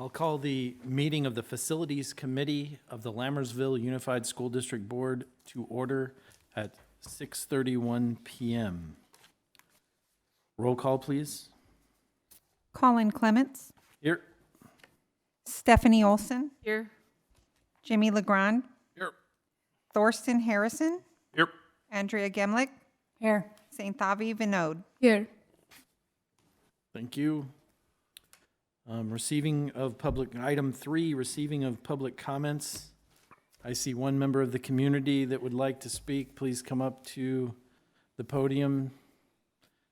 I'll call the meeting of the Facilities Committee of the Lammersville Unified School District Board to order at 6:31 PM. Roll call, please. Colin Clements, Here. Stephanie Olson, Here. Jimmy Legrand, Here. Thorsten Harrison, Here. Andrea Gemlick, Here. St. Thavi Vinod. Here. Thank you. Receiving of public, item 3, receiving of public comments. I see one member of the community that would like to speak. Please come up to the podium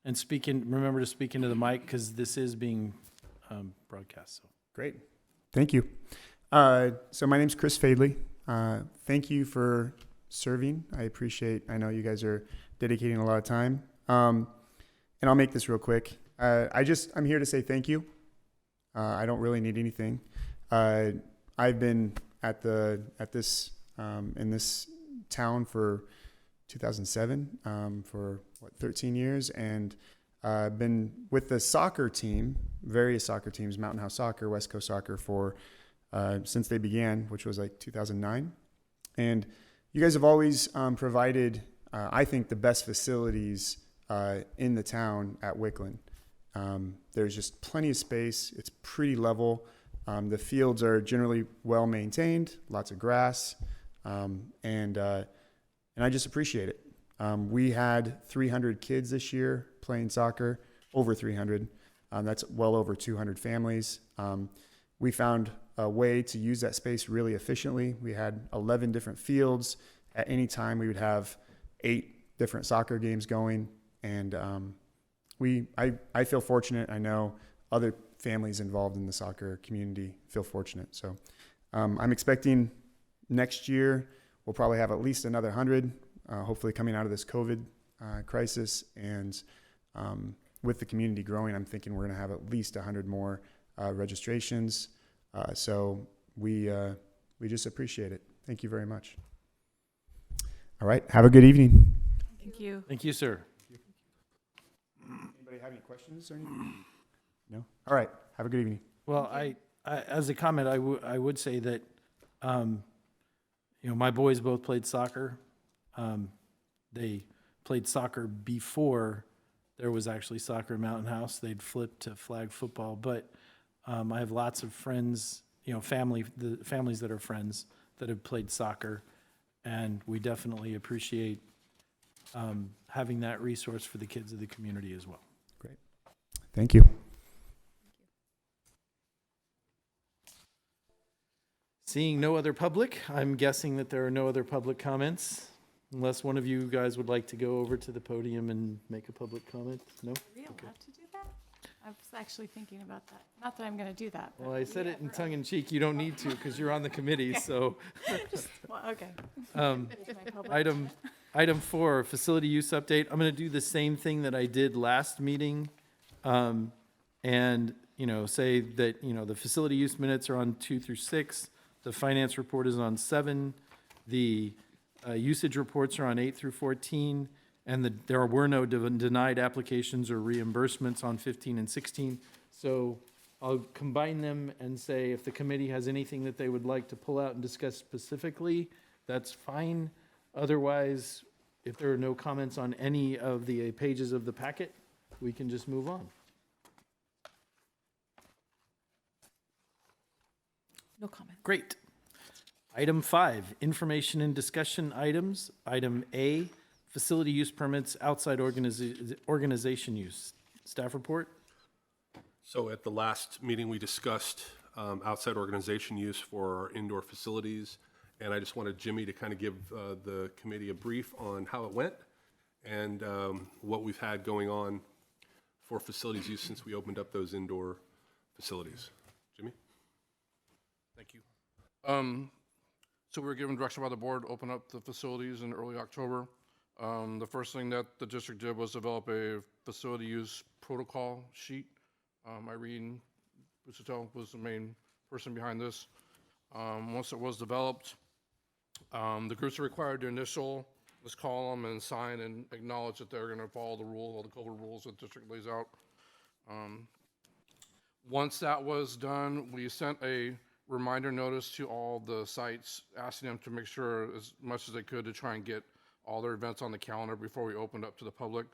and remember to speak into the mic because this is being broadcast. So. Great. Thank you. So my name's Chris Fadley. Thank you for serving. I know you guys are dedicating a lot of time. And I'll make this real quick. I'm here to say thank you. I don't really need anything. I've been in this town for 2007 for 13 years, and been with the soccer team, various soccer teams, Mountain House Soccer, West Coast Soccer, for since they began, which was like 2009. And you guys have always provided, I think, the best facilities in the town at Wickland. There's just plenty of space. It's pretty level. The fields are generally well maintained, lots of grass, and I just appreciate it. We had 300 kids this year playing soccer, over 300. That's well over 200 families. We found a way to use that space really efficiently. We had 11 different fields. At any time, we would have 8 different soccer games going, and I feel fortunate. I know other families involved in the soccer community feel fortunate. So I'm expecting next year we'll probably have at least another 100, hopefully coming out of this COVID crisis. And with the community growing, I'm thinking we're going to have at least 100 more registrations. So we just appreciate it. Thank you very much. All right. Have a good evening. Thank you. Thank you, sir. Anybody have any questions or anything? No? All right. Have a good evening. Well, I as a comment, I would say that, my boys both played soccer. They played soccer before there was actually soccer at Mountain House. They'd flipped to flag football, but I have lots of friends, the families that are friends that have played soccer, and we definitely appreciate having that resource for the kids of the community as well. Great. Thank you. Seeing no other public, I'm guessing that there are no other public comments, unless one of you guys would like to go over to the podium and make a public comment. No? Are we allowed to do that? I was actually thinking about that. Not that I'm going to do that. Well, I said it in tongue in cheek. You don't need to because you're on the committee. So, Okay. Item 4, facility use update. I'm going to do the same thing that I did last meeting, and say that the facility use minutes are on 2 through 6. The finance report is on 7. The usage reports are on 8 through 14. And there were no denied applications or reimbursements on 15 and 16. So I'll combine them and say if the committee has anything that they would like to pull out and discuss specifically, that's fine. Otherwise, if there are no comments on any of the pages of the packet, we can just move on. No comment. Great. Item 5, information and discussion items. Item A, facility use permits, outside organization use. Staff report? So at the last meeting, we discussed outside organization use for our indoor facilities. And I just wanted Jimmy to kind of give the committee a brief on how it went and what we've had going on for facilities use since we opened up those indoor facilities. Jimmy? Thank you. So we were given direction by the board to open up the facilities in early October. The first thing that the district did was develop a facility use protocol sheet. Irene Busuttil was the main person behind this. Once it was developed, the groups are required to initial this column and sign and acknowledge that they're going to follow the rules, all the COVID rules that the district lays out. Once that was done, we sent a reminder notice to all the sites, asking them to make sure as much as they could to try and get all their events on the calendar before we opened up to the public.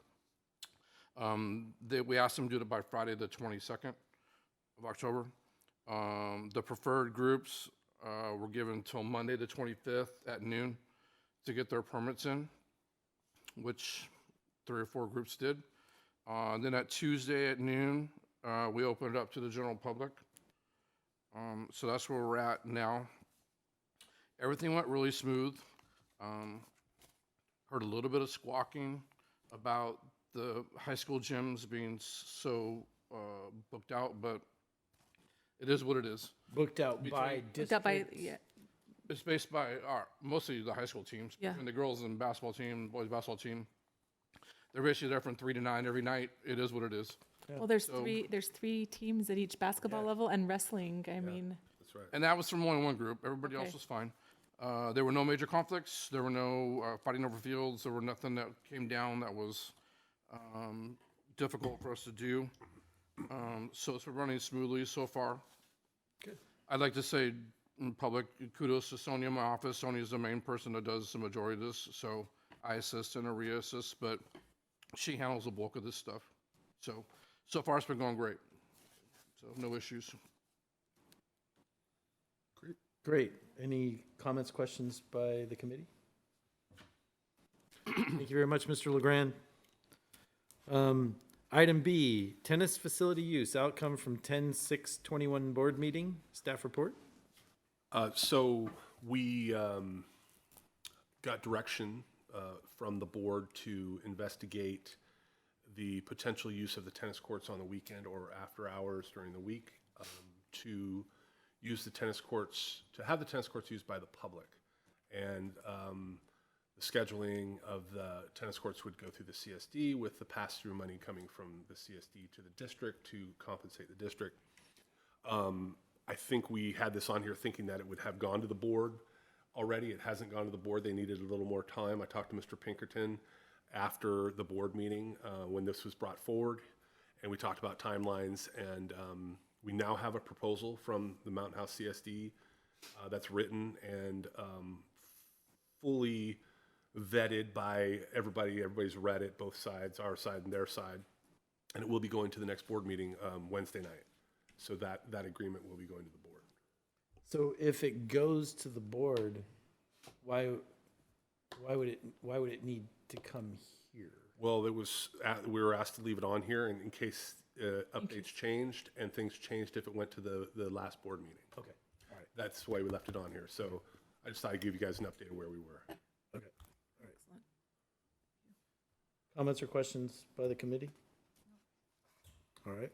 We asked them to do it by Friday, the 22nd of October. The preferred groups were given till Monday, the 25th at noon to get their permits in, which 3 or 4 groups did. Then at Tuesday at noon, we opened it up to the general public. So that's where we're at now. Everything went really smooth. Heard a little bit of squawking about the high school gyms being so booked out, but it is what it is. Booked out by Got by, district? yeah. It's based by mostly the high school teams. Yeah. And the girls and basketball team, boys basketball team. They're basically there from 3 to 9 every night. It is what it is. Well, there's So- three teams at each basketball level and wrestling. I mean, That's right. And that was from only one group. Everybody else Okay. was fine. There were no major conflicts. There were no fighting over fields. There were nothing that came down that was difficult for us to do. So it's been running smoothly so far. Good. I'd like to say in public, kudos to Sonia in my office. Sonia is the main person that does the majority of this. So I assist and Aria assists, but she handles the bulk of this stuff. So far it's been going great. So no issues. Great. Any comments, questions by the committee? Thank you very much, Mr. LeGrand. Item B, tennis facility use, outcome from 10/6/21 board meeting, staff report. So we got direction from the board to investigate the potential use of the tennis courts on the weekend or after hours during the week, to use the tennis courts, to have the tennis courts used by the public. And the scheduling of the tennis courts would go through the CSD with the pass-through money coming from the CSD to the district to compensate the district. I think we had this on here thinking that it would have gone to the board already. It hasn't gone to the board. They needed a little more time. I talked to Mr. Pinkerton after the board meeting when this was brought forward, and we talked about timelines. And we now have a proposal from the Mountain House CSD that's written and fully vetted by everybody. Everybody's read it, both sides, our side and their side. And it will be going to the next board meeting Wednesday night. So that agreement will be going to the board. So if it goes to the board, why would it need to come here? Well, we were asked to leave it on here in case updates changed and things changed if it went to the last board meeting. Okay, all right, That's why we left it on here. So I just thought I'd give you guys an update of where we were. okay, all right. Comments or questions by the committee? All right.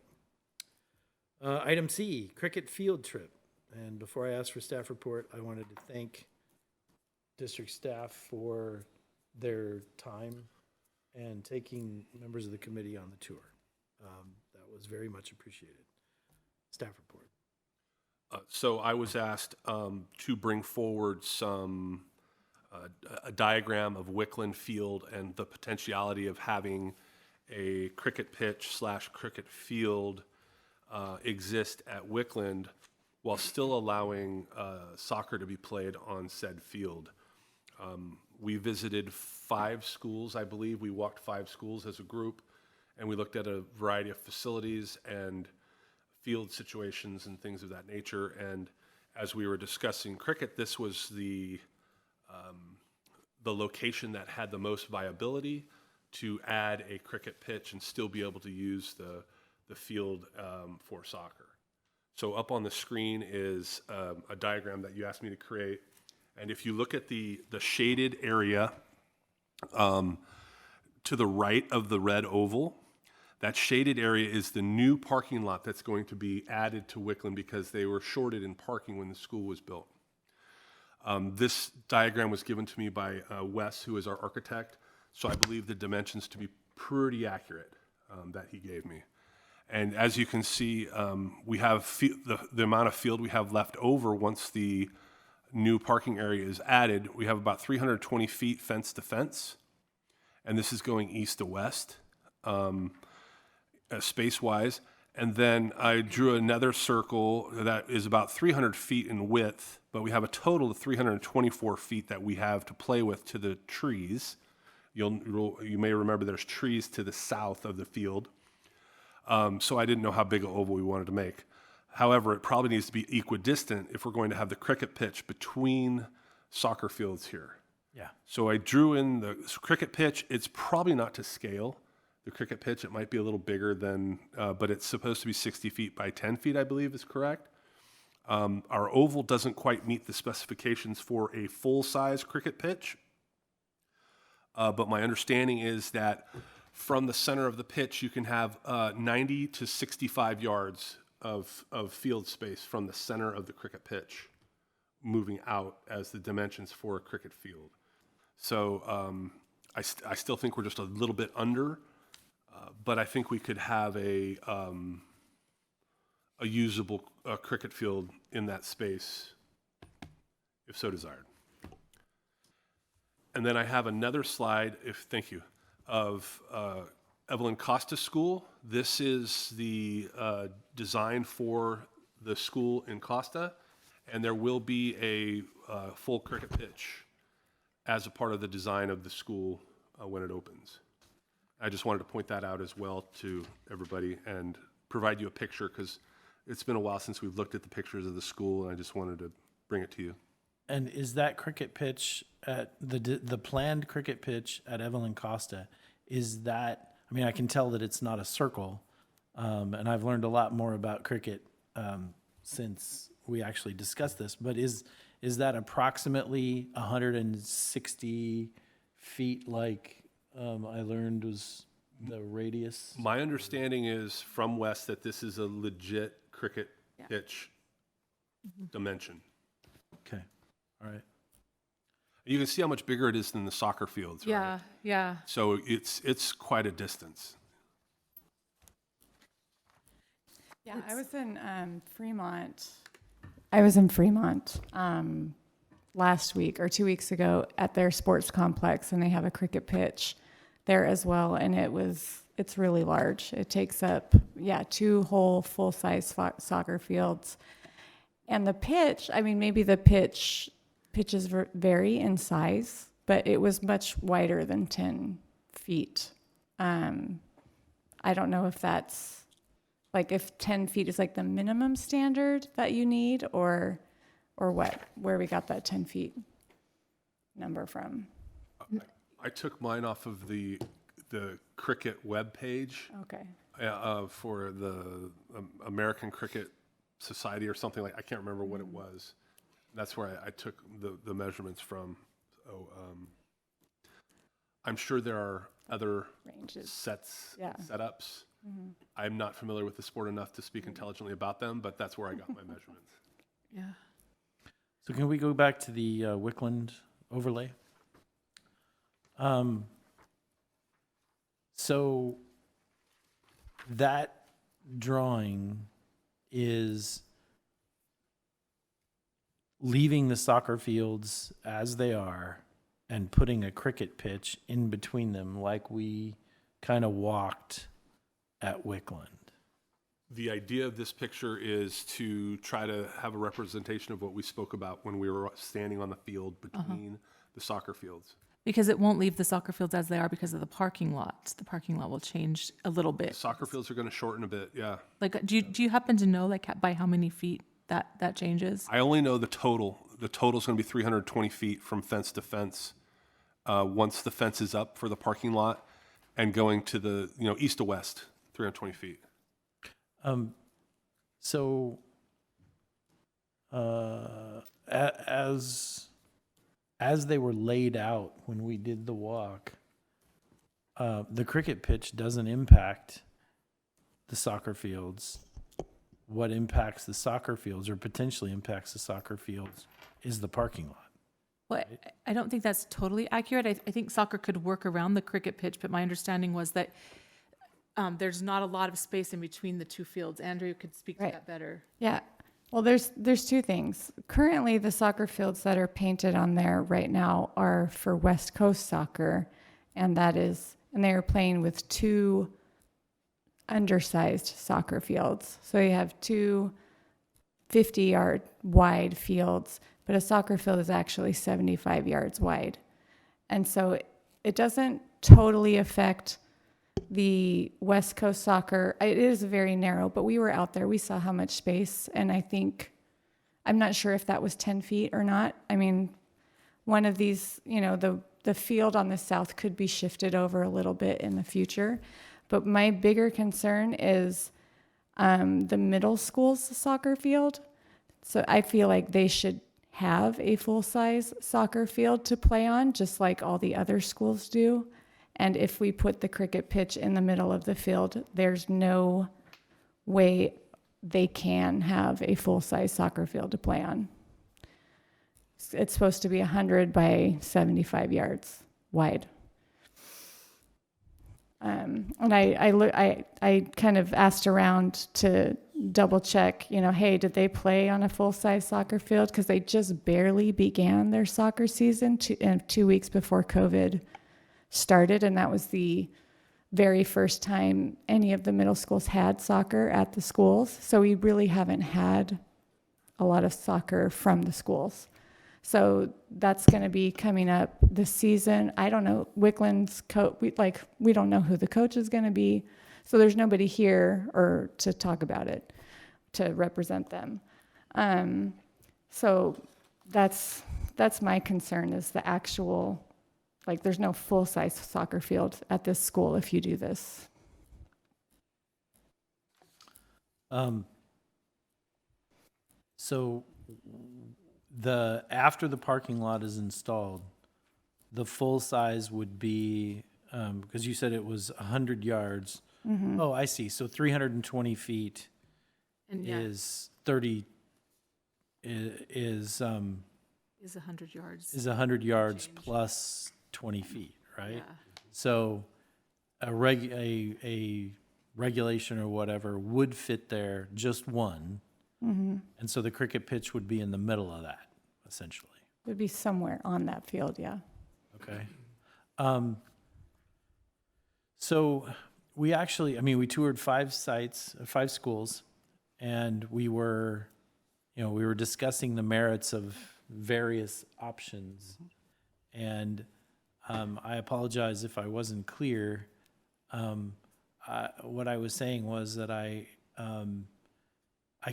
Item C, cricket field trip. And before I ask for staff report, I wanted to thank district staff for their time and taking members of the committee on the tour. That was very much appreciated. Staff report. So I was asked to bring forward a diagram of Wickland Field and the potentiality of having a cricket pitch / cricket field exist at Wickland while still allowing soccer to be played on said field. We visited 5 schools, I believe. We walked 5 schools as a group, and we looked at a variety of facilities and field situations and things of that nature. And as we were discussing cricket, this was the location that had the most viability to add a cricket pitch and still be able to use the field for soccer. So up on the screen is a diagram that you asked me to create. And if you look at the shaded area to the right of the red oval, that shaded area is the new parking lot that's going to be added to Wickland because they were shorted in parking when the school was built. This diagram was given to me by Wes, who is our architect, so I believe the dimensions to be pretty accurate that he gave me. And as you can see, we have the amount of field we have left over once the new parking area is added. We have about 320 feet fence to fence, and this is going east to west, space-wise. And then I drew another circle that is about 300 feet in width, but we have a total of 324 feet that we have to play with to the trees. You may remember there's trees to the south of the field. So I didn't know how big an oval we wanted to make. However, it probably needs to be equidistant if we're going to have the cricket pitch between soccer fields here. Yeah. So I drew in the cricket pitch. It's probably not to scale. The cricket pitch, it might be a little bigger than, but it's supposed to be 60 feet by 10 feet, I believe is correct. Our oval doesn't quite meet the specifications for a full-size cricket pitch. But my understanding is that from the center of the pitch, you can have 90 to 65 yards of field space from the center of the cricket pitch moving out as the dimensions for a cricket field. So I still think we're just a little bit under, but I think we could have a usable cricket field in that space if so desired. And then I have another slide, thank you, of Evelyn Costa School. This is the design for the school in Costa, and there will be a full cricket pitch as a part of the design of the school when it opens. I just wanted to point that out as well to everybody and provide you a picture because it's been a while since we've looked at the pictures of the school, and I just wanted to bring it to you. And is that cricket pitch at the planned cricket pitch at Evelyn Costa, is that, I mean, I can tell that it's not a circle, and I've learned a lot more about cricket since we actually discussed this, but is that approximately 160 feet like I learned was the radius? My understanding is from Wes that this is a legit cricket pitch dimension. Okay, all right. You can see how much bigger it is than the soccer fields, right? Yeah, yeah. So it's quite a distance. Yeah, I was in Fremont. I was in Fremont last week or 2 weeks ago at their sports complex, and they have a cricket pitch there as well, and it's really large. It takes up, 2 whole full-size soccer fields. And the pitch, I mean, maybe the pitches vary in size, but it was much wider than 10 feet. I don't know if that's, like, if 10 feet is like the minimum standard that you need, or what, where we got that 10 feet number from. I took mine off of the cricket webpage Okay. for the American Cricket Society or something like. I can't remember what it was. That's where I took the measurements from. So I'm sure there are other Ranges. setups. Mm-hmm. I'm not familiar with the sport enough to speak intelligently about them, but that's where I got my measurements. Yeah. So can we go back to the Wickland overlay? So that drawing is leaving the soccer fields as they are and putting a cricket pitch in between them like we kind of walked at Wickland. The idea of this picture is to try to have a representation of what we spoke about when we were standing on the field between the soccer fields. Because it won't leave the soccer fields as they are because of the parking lot. The parking lot will change a little bit. The soccer fields are going to shorten a bit, yeah. Like, do you happen to know, like, by how many feet that changes? I only know the total. The total is going to be 320 feet from fence to fence. Once the fence is up for the parking lot and going to the, east to west, 320 feet. So as they were laid out when we did the walk, the cricket pitch doesn't impact the soccer fields. What impacts the soccer fields, or potentially impacts the soccer fields, is the parking lot. Well, I don't think that's totally accurate. I think soccer could work around the cricket pitch, but my understanding was that there's not a lot of space in between the two fields. Andrew could speak to Right. that better. Yeah. Well, there's 2 things. Currently, the soccer fields that are painted on there right now are for West Coast soccer, and they are playing with 2 undersized soccer fields. So you have two 50-yard wide fields, but a soccer field is actually 75 yards wide. And so it doesn't totally affect the West Coast soccer. It is very narrow, but we were out there. We saw how much space, and I'm not sure if that was 10 feet or not. I mean, one of these, the field on the south could be shifted over a little bit in the future. But my bigger concern is the middle school's soccer field. So I feel like they should have a full-size soccer field to play on, just like all the other schools do. And if we put the cricket pitch in the middle of the field, there's no way they can have a full-size soccer field to play on. It's supposed to be 100 by 75 yards wide. And I kind of asked around to double check, hey, did they play on a full-size soccer field? Because they just barely began their soccer season 2 weeks before COVID started, and that was the very first time any of the middle schools had soccer at the schools. So we really haven't had a lot of soccer from the schools. So that's going to be coming up this season. I don't know, Wickland's coach, we don't know who the coach is going to be. So there's nobody here or to talk about it, to represent them. So that's my concern, is the actual, there's no full-size soccer field at this school if you do this. So after the parking lot is installed, the full size would be, because you said it was 100 yards. Mm-hmm. Oh, I see. So 320 feet And yeah, is 30, is 100 yards. is 100 yards Change. plus 20 feet, right? Yeah. So a regulation or whatever would fit there, just one. Mm-hmm. And so the cricket pitch would be in the middle of that, essentially. It would be somewhere on that field, yeah. Okay. So we actually, we toured 5 sites, 5 schools, and we were discussing the merits of various options. And I apologize if I wasn't clear. What I was saying was that I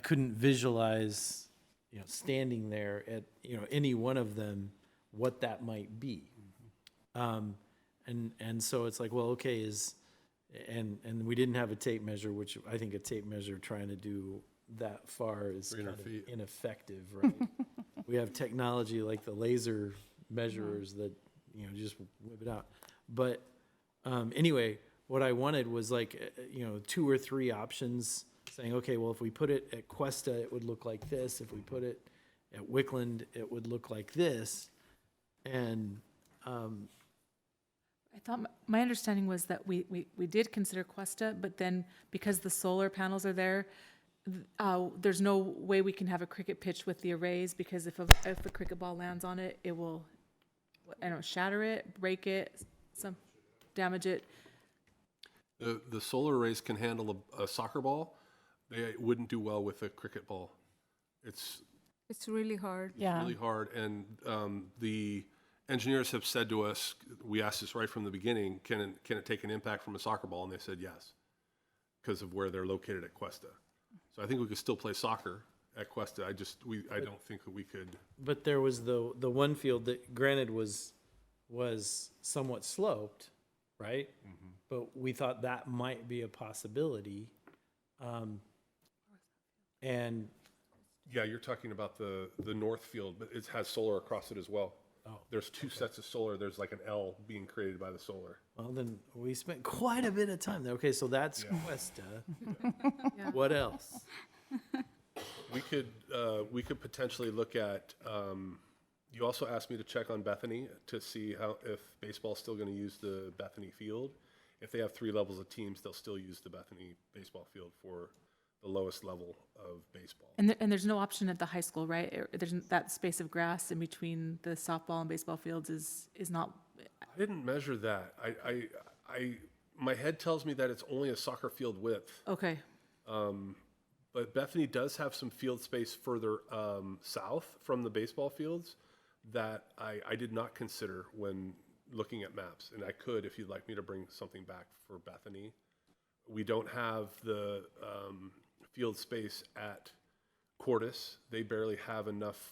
couldn't visualize, standing there at, any one of them, what that might be. And so it's like, well, okay, and we didn't have a tape measure, which I think a tape measure trying to do that far is kind 300 of feet. ineffective, right? We have technology like the laser measurers that, just whip it out. But anyway, what I wanted was 2 or 3 options saying, okay, well, if we put it at Cuesta, it would look like this. If we put it at Wickland, it would look like this. And I thought my understanding was that we did consider Cuesta, but then because the solar panels are there, there's no way we can have a cricket pitch with the arrays, because if a cricket ball lands on it, it will, shatter it, break it, damage it. The solar arrays can handle a soccer ball. They wouldn't do well with a cricket ball. It's really hard. Yeah. really hard, and the engineers have said to us, we asked this right from the beginning, can it take an impact from a soccer ball? And they said yes, because of where they're located at Cuesta. So I think we could still play soccer at Cuesta. I don't think that we could. but there was the one field that, granted, was somewhat sloped, right? Mm-hmm. But we thought that might be a possibility. And Yeah, you're talking about the north field, but it has solar across it as well. Oh, There's 2 sets of solar. There's like an L being created by the solar. well, then we spent quite a bit of time there. Okay, so that's Yeah. Cuesta. Yeah. What else? We could potentially look at. You also asked me to check on Bethany to see if baseball's still going to use the Bethany field. If they have 3 levels of teams, they'll still use the Bethany baseball field for the lowest level of baseball. And there's no option at the high school, right? There's that space of grass in between the softball and baseball fields is not. I didn't measure that. my head tells me that it's only a soccer field width. Okay, But Bethany does have some field space further south from the baseball fields that I did not consider when looking at maps. And I could, if you'd like me to bring something back for Bethany. We don't have the field space at Cordis. They barely have enough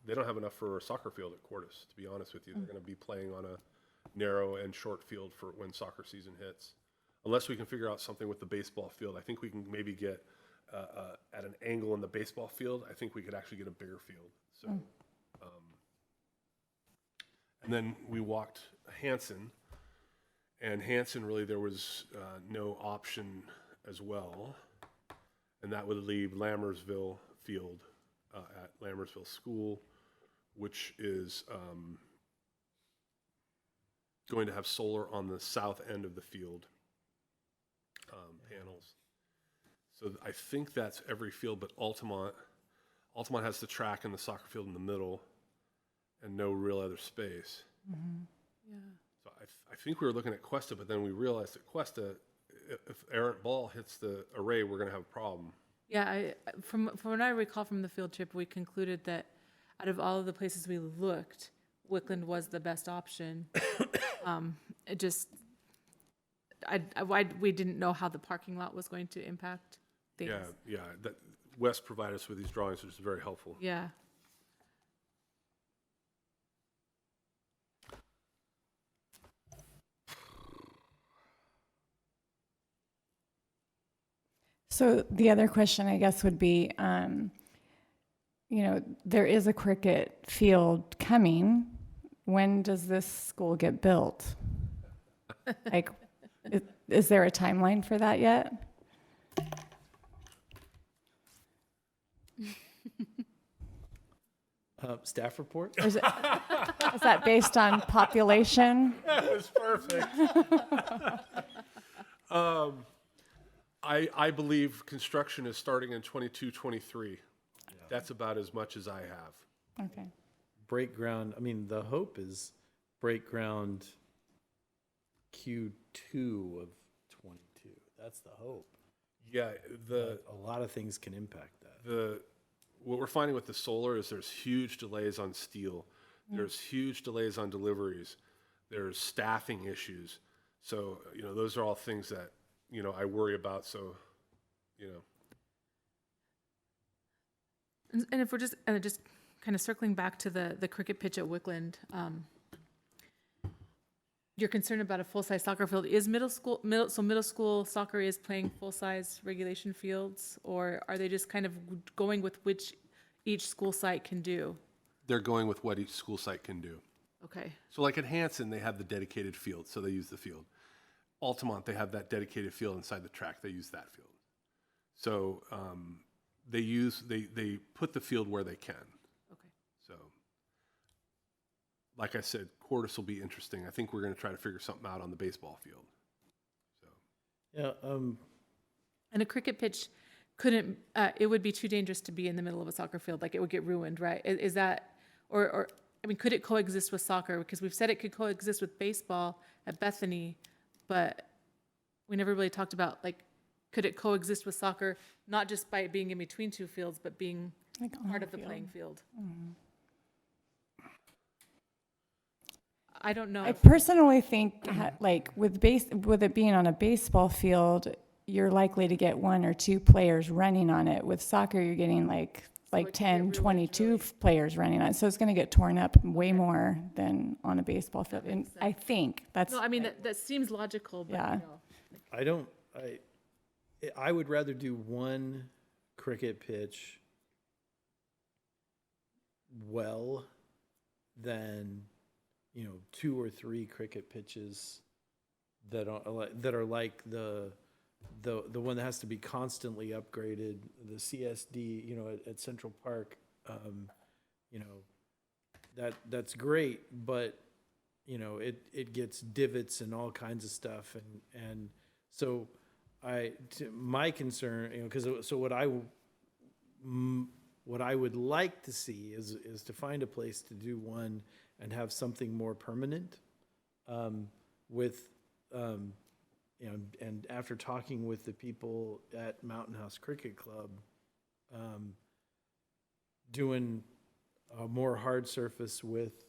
they don't have enough for a soccer field at Cordis, to be honest with you. They're going to be playing on a narrow and short field for when soccer season hits. Unless we can figure out something with the baseball field. I think we can maybe get at an angle in the baseball field. I think we could actually get a bigger field. So, and then we walked Hanson, and Hanson really there was no option as well, and that would leave Lammersville Field at Lammersville School, which is going to have solar on the south end of the field panels. So I think that's every field, but Altamont has the track and the soccer field in the middle, and no real other space. yeah. So I think we were looking at Cuesta, but then we realized that Cuesta, if errant ball hits the array, we're going to have a problem. Yeah, from what I recall from the field trip, we concluded that out of all of the places we looked, Wickland was the best option. It just, we didn't know how the parking lot was going to impact things. Yeah. That Wes provided us with these drawings, which is very helpful. Yeah. So the other question, I guess, would be, there is a cricket field coming. When does this school get built? Like, is there a timeline for that yet? Staff report? Or is that based on population? That was perfect. I believe construction is starting in 22, 23. That's about as much as I have. Okay. Break ground, I mean, the hope is break ground Q2 of 22. That's the hope. Yeah, But a lot of things can impact that. what we're finding with the solar is there's huge delays on steel. There's huge delays on deliveries. There's staffing issues. So, those are all things that, I worry about. So, And if we're just kind of circling back to the cricket pitch at Wickland, you're concerned about a full-size soccer field. Is middle school soccer is playing full-size regulation fields, or are they just kind of going with which each school site can do? they're going with what each school site can do. Okay. So like at Hanson, they have the dedicated field, so they use the field. Altamont, they have that dedicated field inside the track, they use that field. So they put the field where they can. Okay. So, like I said, Cordis will be interesting. I think we're going to try to figure something out on the baseball field. So, Yeah, And a cricket pitch couldn't, it would be too dangerous to be in the middle of a soccer field, like it would get ruined, right? Is that, or I mean, could it coexist with soccer? Because we've said it could coexist with baseball at Bethany, but we never really talked about, like, could it coexist with soccer, not just by being in between two fields, but being Like on part the of the field. playing field? I don't know. I personally think, like, with it being on a baseball field, you're likely to get one or two players running on it. With soccer, you're getting like it could 10, get 22 ruined, players running on it. So it's going to get torn up way more than on a baseball field. And makes sense. I think that's, No, I mean, that seems logical, but, Yeah. you know. I would rather do one cricket pitch well than, two or three cricket pitches that are like the one that has to be constantly upgraded, the CSD, at Central Park. That's great, but it gets divots and all kinds of stuff, and so my concern, what I would like to see is to find a place to do one and have something more permanent, with and after talking with the people at Mountain House Cricket Club, doing a more hard surface with,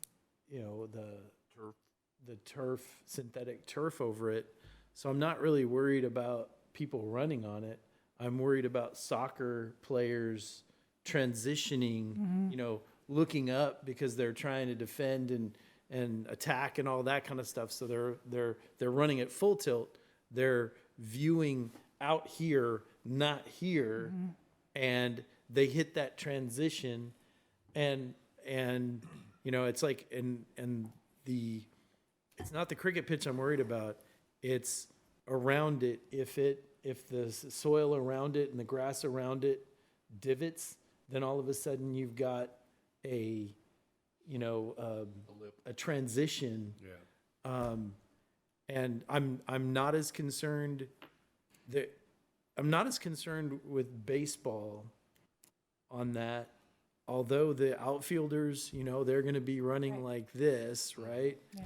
the turf, synthetic turf over it. So I'm not really worried about people running on it. I'm worried about soccer players transitioning, looking up because they're trying to defend and attack and all that kind of stuff. So they're running at full tilt. They're viewing out here, not here, and they hit that transition, and it's like it's not the cricket pitch I'm worried about. It's around it. If the soil around it and the grass around it divots, then all of a sudden you've got a transition. Yeah. And I'm not as concerned with baseball on that. Although the outfielders, they're going to be running like this, right? Yeah.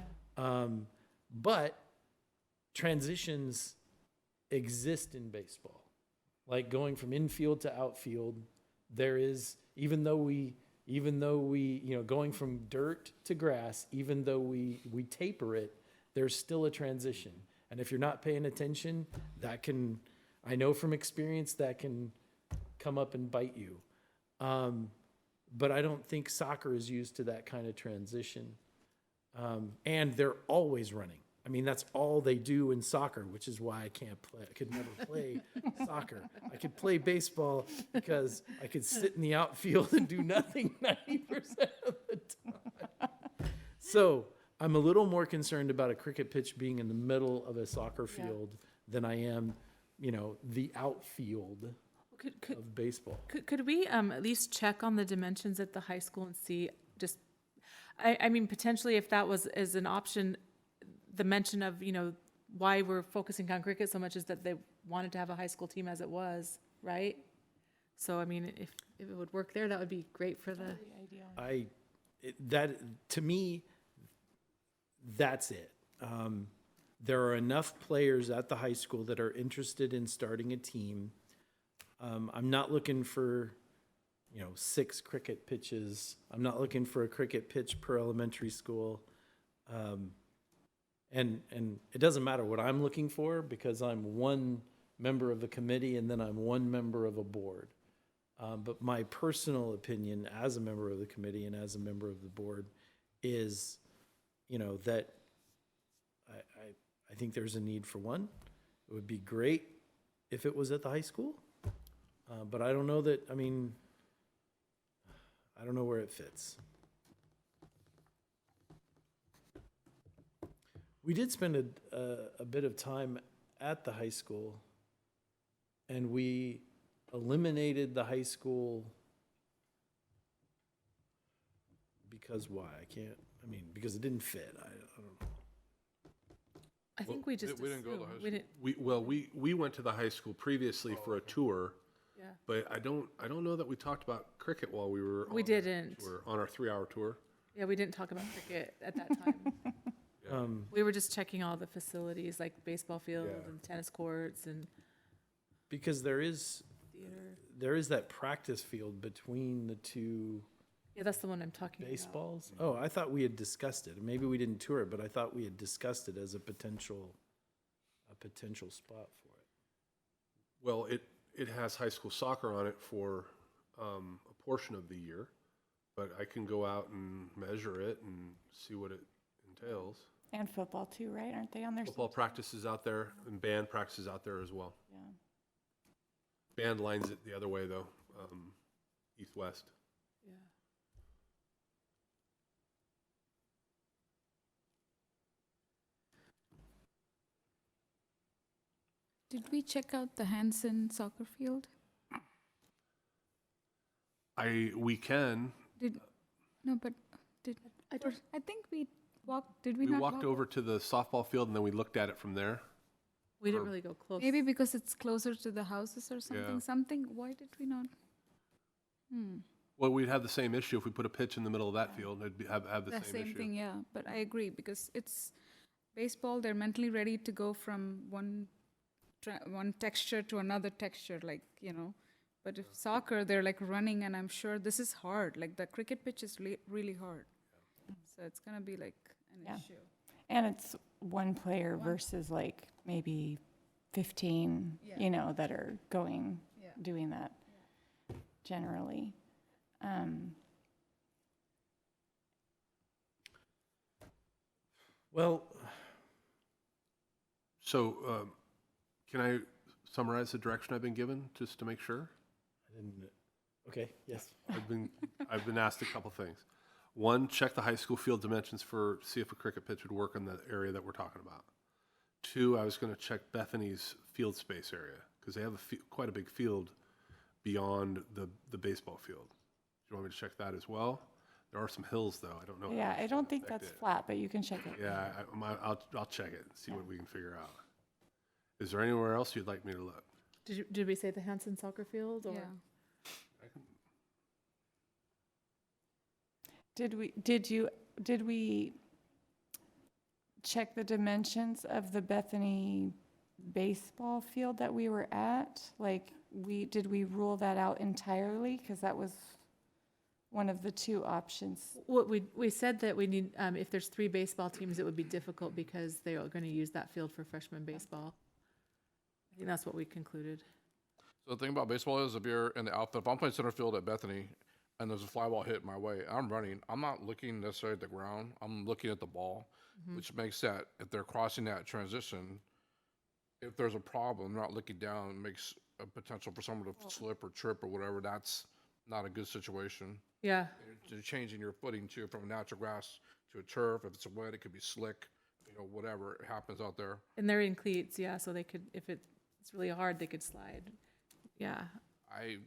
But transitions exist in baseball. Like going from infield to outfield, there is, even though we, going from dirt to grass, even though we taper it, there's still a transition. And if you're not paying attention, I know from experience, that can come up and bite you. But I don't think soccer is used to that kind of transition. And they're always running. I mean, that's all they do in soccer, which is why I can't play. I could never play soccer. I could play baseball because I could sit in the outfield and do nothing 90% of the time. So I'm a little more concerned about a cricket pitch being in the middle of a soccer field than I am, the outfield of baseball. Could we at least check on the dimensions at the high school and see I mean, potentially if that was as an option, the mention of, why we're focusing on cricket so much is that they wanted to have a high school team as it was, right? So, I mean, if it would work there, that would be great for the. To me, that's it. There are enough players at the high school that are interested in starting a team. I'm not looking for, 6 cricket pitches. I'm not looking for a cricket pitch per elementary school. And it doesn't matter what I'm looking for because I'm one member of a committee and then I'm one member of a board. But my personal opinion as a member of the committee and as a member of the board is, that I think there's a need for one. It would be great if it was at the high school. But I don't know I don't know where it fits. We did spend a bit of time at the high school, and we eliminated the high school because why? Because it didn't fit. I don't know. I think we just we didn't go to the assumed. high We school. didn't, We went to the high school previously for a tour, yeah. but I don't know that we talked about cricket while we were We didn't. on our 3-hour tour. Yeah, we didn't talk about cricket at that time. We were just checking all the facilities, like baseball field Yeah. and tennis courts and Because there is theater. that practice field between the two Yeah, that's the one I'm talking about. baseballs. Oh, I thought we had discussed it. Maybe we didn't tour it, but I thought we had discussed it as a potential spot for it. Well, it has high school soccer on it for a portion of the year, but I can go out and measure it and see what it entails. And football too, right? Aren't they on their? Football practices out there and band practices out there as well. Yeah. Band lines it the other way though, east-west. Yeah. Did we check out the Hanson soccer field? We can. No, but I think we walked. Did we We not walked walk? over to the softball field and then we looked at it from there. We didn't really go close. Maybe because it's closer to the houses or something. Yeah. Something. Why did we not? Well, we'd have the same issue if we put a pitch in the middle of that field. It'd have the The same same issue. thing, yeah. But I agree because it's baseball, they're mentally ready to go from one texture to another texture, like, you know. But if soccer, they're like running, and I'm sure this is hard. Like the cricket pitch is really hard. So it's gonna be like an Yeah. issue. And it's one player versus like maybe 15, Yeah. you know, that are going, Yeah. doing that generally. Well, So, can I summarize the direction I've been given, just to make sure? I didn't, okay, yes. I've been asked a couple things. One, check the high school field dimensions see if a cricket pitch would work in the area that we're talking about. Two, I was gonna check Bethany's field space area, because they have quite a big field beyond the baseball field. Do you want me to check that as well? There are some hills, though, I don't know. how Yeah, much I don't that think affect that's it. flat, but you can check it. Yeah, I'll check it, and see what we can figure out. Is there anywhere else you'd like me to look? Did we say the Hanson soccer field or? Yeah. Did we check the dimensions of the Bethany baseball field that we were at? Like, did we rule that out entirely? Because that was one of the two options. What we said that we need, if there's 3 baseball teams, it would be difficult because they are gonna use that field for freshman baseball. I think that's what we concluded. So the thing about baseball is, if you're in the outfield, if I'm playing center field at Bethany and there's a fly ball hit my way, I'm running. I'm not looking necessarily at the ground. I'm looking at the ball, which makes that, if they're crossing that transition, if there's a problem, not looking down makes a potential for someone to slip or trip or whatever. That's not a good situation. Yeah, You're changing your footing too from natural grass to a turf. If it's wet, it could be slick, you know, whatever happens out there. and they're in cleats, yeah, so they could, if it's really hard, they could slide. Yeah, I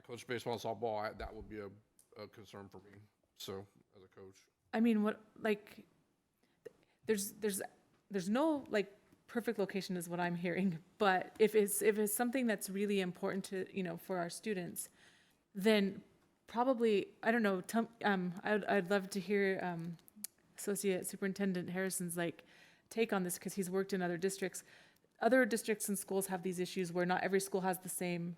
coach baseball and softball. That would be a concern for me. So as a coach, I mean, what, like, there's no, like, perfect location is what I'm hearing, but if it's something that's really important to, you know, for our students, then probably, I don't know, I'd love to hear Associate Superintendent Harrison's, like, take on this, because he's worked in other districts. Other districts and schools have these issues where not every school has the same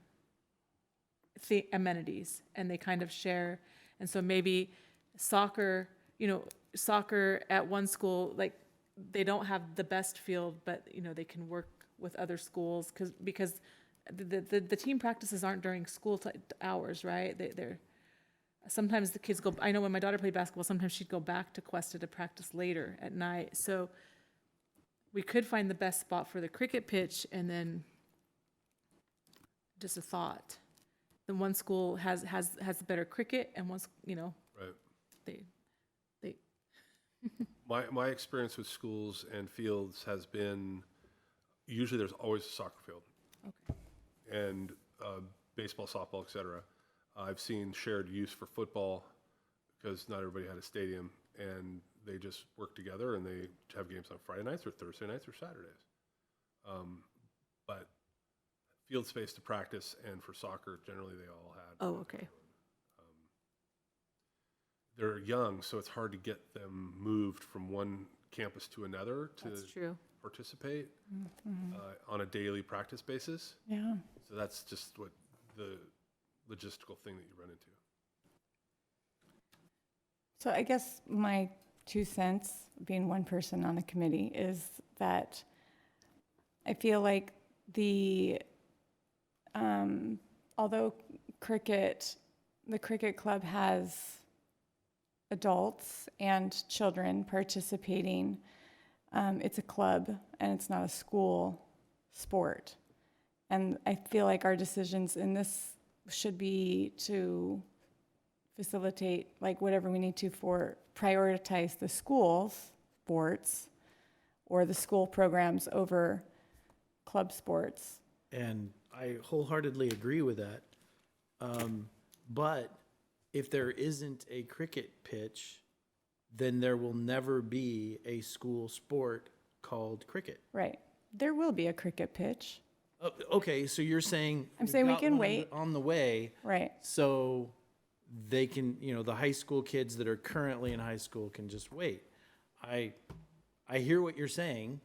amenities, and they kind of share. And so maybe soccer, you know, soccer at one school, like, they don't have the best field, but, you know, they can work with other schools because the team practices aren't during school hours, right? They're sometimes the kids go. I know when my daughter played basketball, sometimes she'd go back to Cuesta to practice later at night. So we could find the best spot for the cricket pitch, and then just a thought. Then one school has better cricket, and one, you know, Right. they My experience with schools and fields has been, usually there's always a soccer field. okay. And baseball, softball, et cetera. I've seen shared use for football because not everybody had a stadium, and they just work together and they have games on Friday nights or Thursday nights or Saturdays. But field space to practice, and for soccer, generally they all had. Oh, okay. They're young, so it's hard to get them moved from one campus to another to That's true. participate on a daily practice basis. Yeah. So that's just what the logistical thing that you run into. So I guess my 2 cents, being one person on the committee, is that I feel like although the cricket club has adults and children participating, it's a club and it's not a school sport. And I feel like our decisions in this should be to facilitate, like, whatever we need to for prioritize the school's sports or the school programs over club sports. And I wholeheartedly agree with that. But if there isn't a cricket pitch, then there will never be a school sport called cricket. Right. There will be a cricket pitch. Okay, so you're saying. I'm we've saying we got can one wait. on the way, Right. so they can, you know, the high school kids that are currently in high school can just wait. I I hear what you're saying.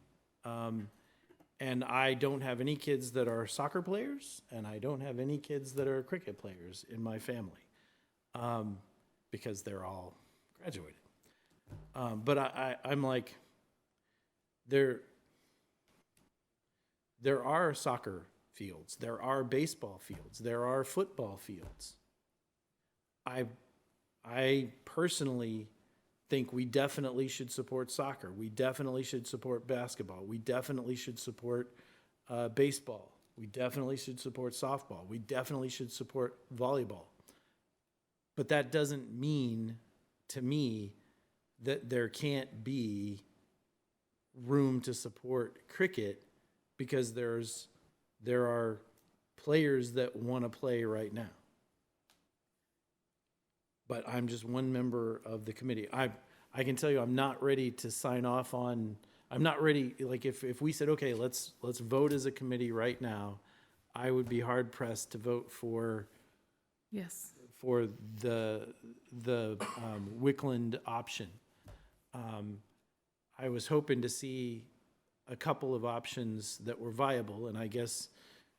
And I don't have any kids that are soccer players, and I don't have any kids that are cricket players in my family, because they're all graduated. But I'm like, there are soccer fields, there are baseball fields, there are football fields. I personally think we definitely should support soccer. We definitely should support basketball. We definitely should support baseball. We definitely should support softball. We definitely should support volleyball. But that doesn't mean, to me, that there can't be room to support cricket, because there are players that want to play right now. But I'm just one member of the committee. I can tell you, I'm not ready to sign off on. I'm not ready. Like if we said, okay, let's vote as a committee right now, I would be hard pressed to vote for Yes. the Wickland option. I was hoping to see a couple of options that were viable, and I guess,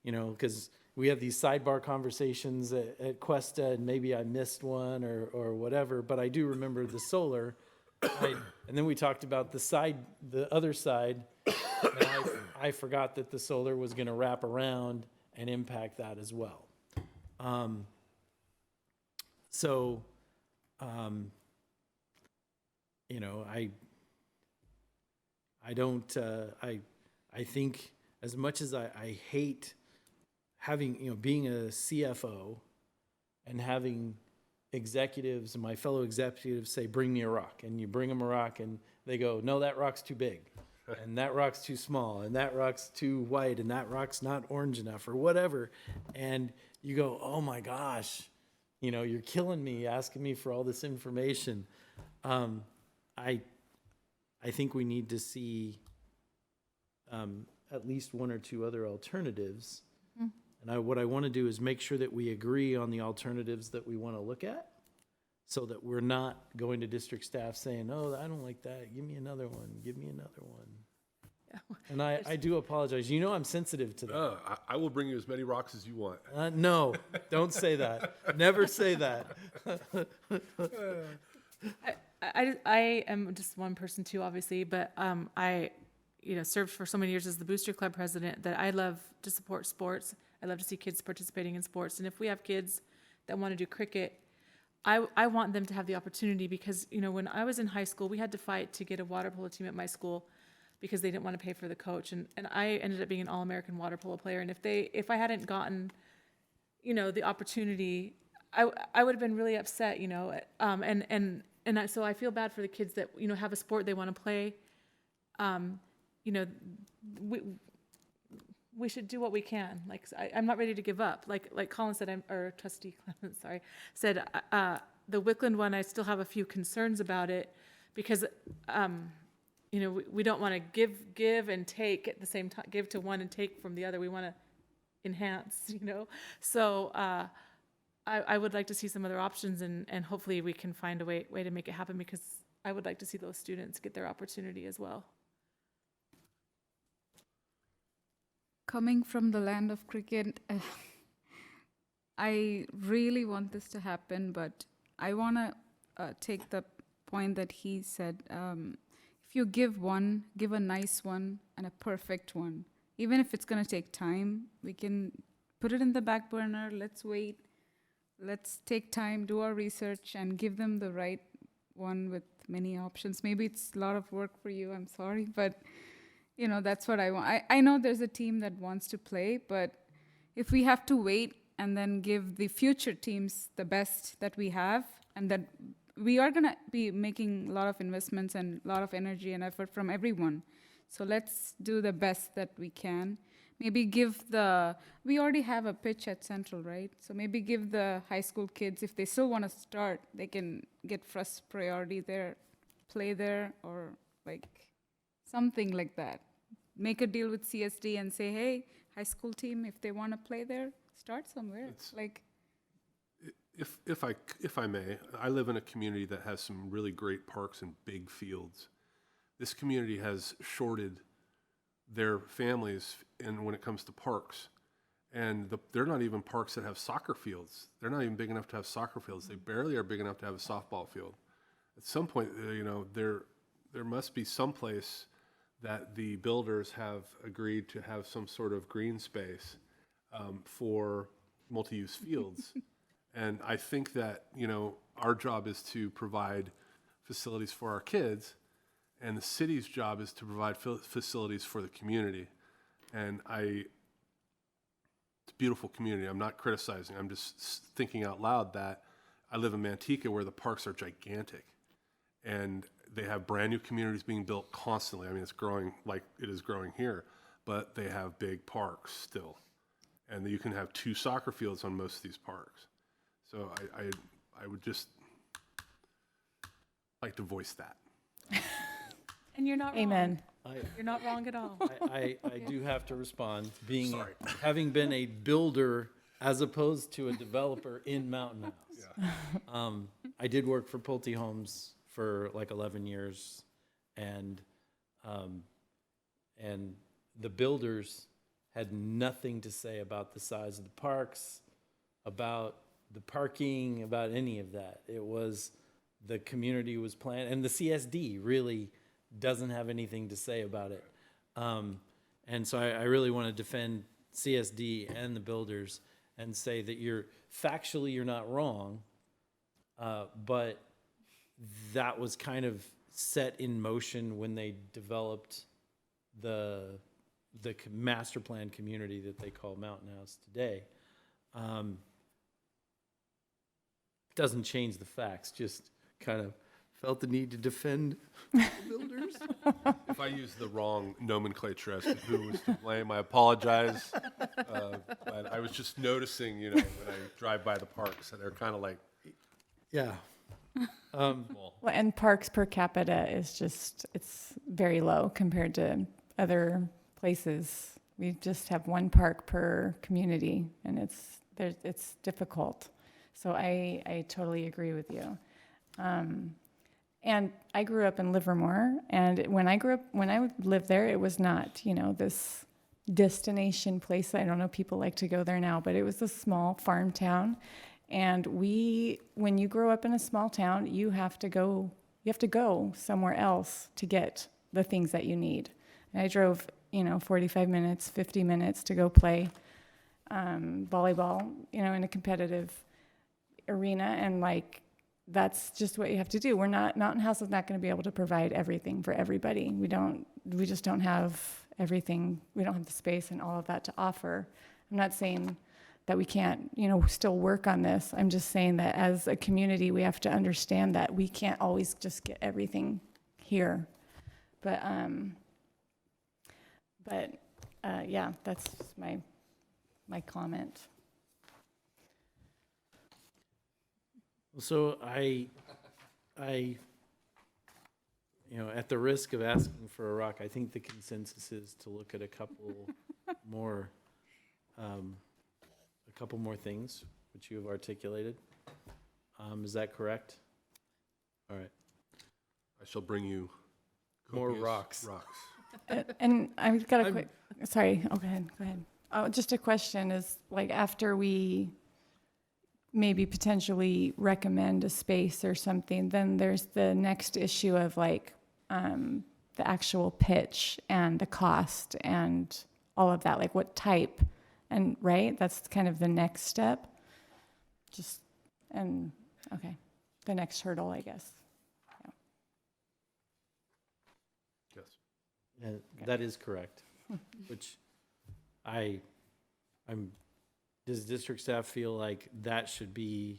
because we have these sidebar conversations at Cuesta, and maybe I missed one or whatever, but I do remember the solar, and then we talked about the other side, and I forgot that the solar was going to wrap around and impact that as well. I think as much as I hate having, being a CFO and having executives and my fellow executives say, bring me a rock, and you bring them a rock and they go, no, that rock's too big, and that rock's too small, and that rock's too white, and that rock's not orange enough, or whatever. And you go, oh my gosh, you're killing me asking me for all this information. I think we need to see at least one or two other alternatives. And what I want to do is make sure that we agree on the alternatives that we want to look at, so that we're not going to district staff saying, oh, I don't like that. Give me another one. Give me another one. Yeah. And I do apologize. I'm sensitive to that. I will bring you as many rocks as you want. No, don't say that. Never say that. I am just one person too, obviously, but I served for so many years as the Booster Club president, that I love to support sports. I love to see kids participating in sports. And if we have kids that want to do cricket, I want them to have the opportunity, because, when I was in high school, we had to fight to get a water polo team at my school because they didn't want to pay for the coach. And I ended up being an All-American water polo player. And if I hadn't gotten, the opportunity, I would have been really upset, so I feel bad for the kids that, have a sport they want to play. We should do what we can. Like, I'm not ready to give up. Like Colin said, or Trustee Clement, sorry, said, the Wickland one, I still have a few concerns about it, because, we don't want to give and take at the same time, give to one and take from the other. We want to enhance, So I would like to see some other options, and hopefully we can find a way to make it happen, because I would like to see those students get their opportunity as well. Coming from the land of cricket, I really want this to happen, but I want to take the point that he said. If you give one, give a nice one and a perfect one. Even if it's going to take time, we can put it in the back burner. Let's wait. Let's take time, do our research, and give them the right one with many options. Maybe it's a lot of work for you, I'm sorry, but that's what I want. I know there's a team that wants to play, but if we have to wait and then give the future teams the best that we have, and that we are going to be making a lot of investments and a lot of energy and effort from everyone. So let's do the best that we can. Maybe we already have a pitch at Central, right? So maybe give the high school kids, if they still want to start, they can get first priority there, play there, or something like that. Make a deal with CSD and say, hey, high school team, if they want to play there, start somewhere. If I may, I live in a community that has some really great parks and big fields. this community has shorted their families and when it comes to parks. And they're not even parks that have soccer fields. They're not even big enough to have soccer fields. They barely are big enough to have a softball field. At some point, there must be some place that the builders have agreed to have some sort of green space for multi-use fields. And I think that, our job is to provide facilities for our kids, and the city's job is to provide facilities for the community. And it's a beautiful community. I'm not criticizing. I'm just thinking out loud that I live in Manteca where the parks are gigantic. And they have brand new communities being built constantly. I mean, it's growing like it is growing here, but they have big parks still. And you can have 2 soccer fields on most of these parks. So I would just like to voice that. And you're not wrong. Amen. You're not wrong at all. I do have to respond, Sorry. having been a builder as opposed to a developer in Mountain House. I did work for Pulte Homes for like 11 years, and the builders had nothing to say about the size of the parks, about the parking, about any of that. It was the community was planned, and the CSD really doesn't have anything to say about it. And so I really want to defend CSD and the builders and say that you're not wrong, but that was kind of set in motion when they developed the master plan community that they call Mountain House today. Doesn't change the facts, just kind of felt the need to defend the builders. If I use the wrong nomenclature as to who was to blame, I apologize. But I was just noticing, when I drive by the parks, that they're kind of like Yeah. small. Well, and parks per capita is it's very low compared to other places. We just have 1 park per community, and it's difficult. So I totally agree with you. And I grew up in Livermore, and when I lived there, it was not, this destination place. I don't know, people like to go there now, but it was a small farm town. And when you grow up in a small town, you have to go somewhere else to get the things that you need. And I drove, 45 minutes, 50 minutes to go play volleyball, in a competitive arena, and that's just what you have to do. Mountain House is not going to be able to provide everything for everybody. We just don't have everything. We don't have the space and all of that to offer. I'm not saying that we can't, still work on this. I'm just saying that as a community, we have to understand that we can't always just get everything here. But yeah, that's just my comment. So I, at the risk of asking for a rock, I think the consensus is to look at a couple more things which you have articulated. Is that correct? All right. I shall bring you More copious rocks. And I've got a quick, sorry, go ahead. Oh, just a question is, after we maybe potentially recommend a space or something, then there's the next issue of the actual pitch and the cost and all of that, what type, and right? That's kind of the next step. Okay, the next hurdle, I guess. Yes. Yeah, that is correct. Which does district staff feel like that should be,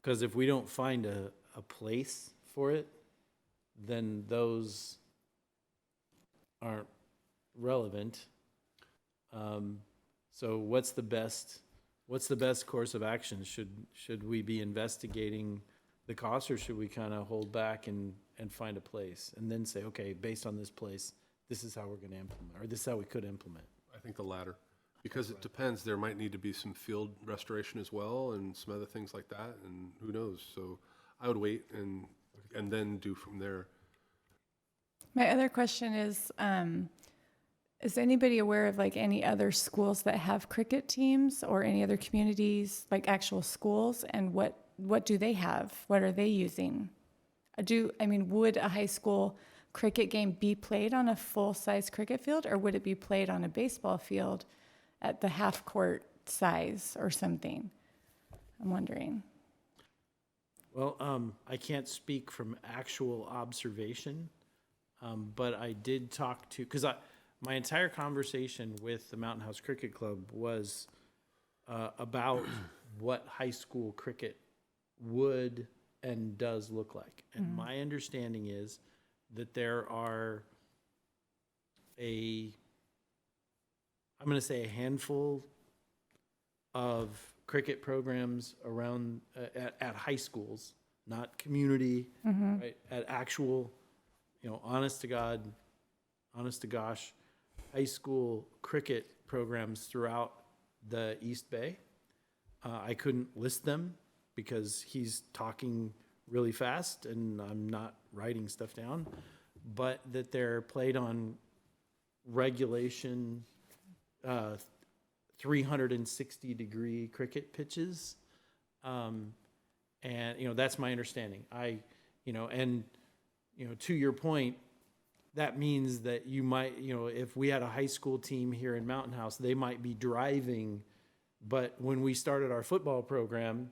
because if we don't find a place for it, then those aren't relevant. So what's the best course of action? Should we be investigating the cost, or should we kind of hold back and find a place and then say, okay, based on this place, this is how we're going to implement, or this is how we could implement? I think the latter. Because it depends, there might need to be some field restoration as well and some other things like that, and who knows. So I would wait and then do from there. My other question is anybody aware of like any other schools that have cricket teams or any other communities, like actual schools, and what do they have? What are they using? Would a high school cricket game be played on a full-size cricket field, or would it be played on a baseball field at the half-court size or something? I'm wondering. Well, I can't speak from actual observation, but I did talk to, because my entire conversation with the Mountain House Cricket Club was about what high school cricket would and does look like. And my understanding is that there are I'm going to say a handful of cricket programs around at high schools, not community, right? At actual, honest to God, honest to gosh, high school cricket programs throughout the East Bay. I couldn't list them because he's talking really fast and I'm not writing stuff down, but that they're played on regulation 360-degree cricket pitches. And, that's my understanding. To your point, that means that you might, if we had a high school team here in Mountain House, they might be driving. But when we started our football program,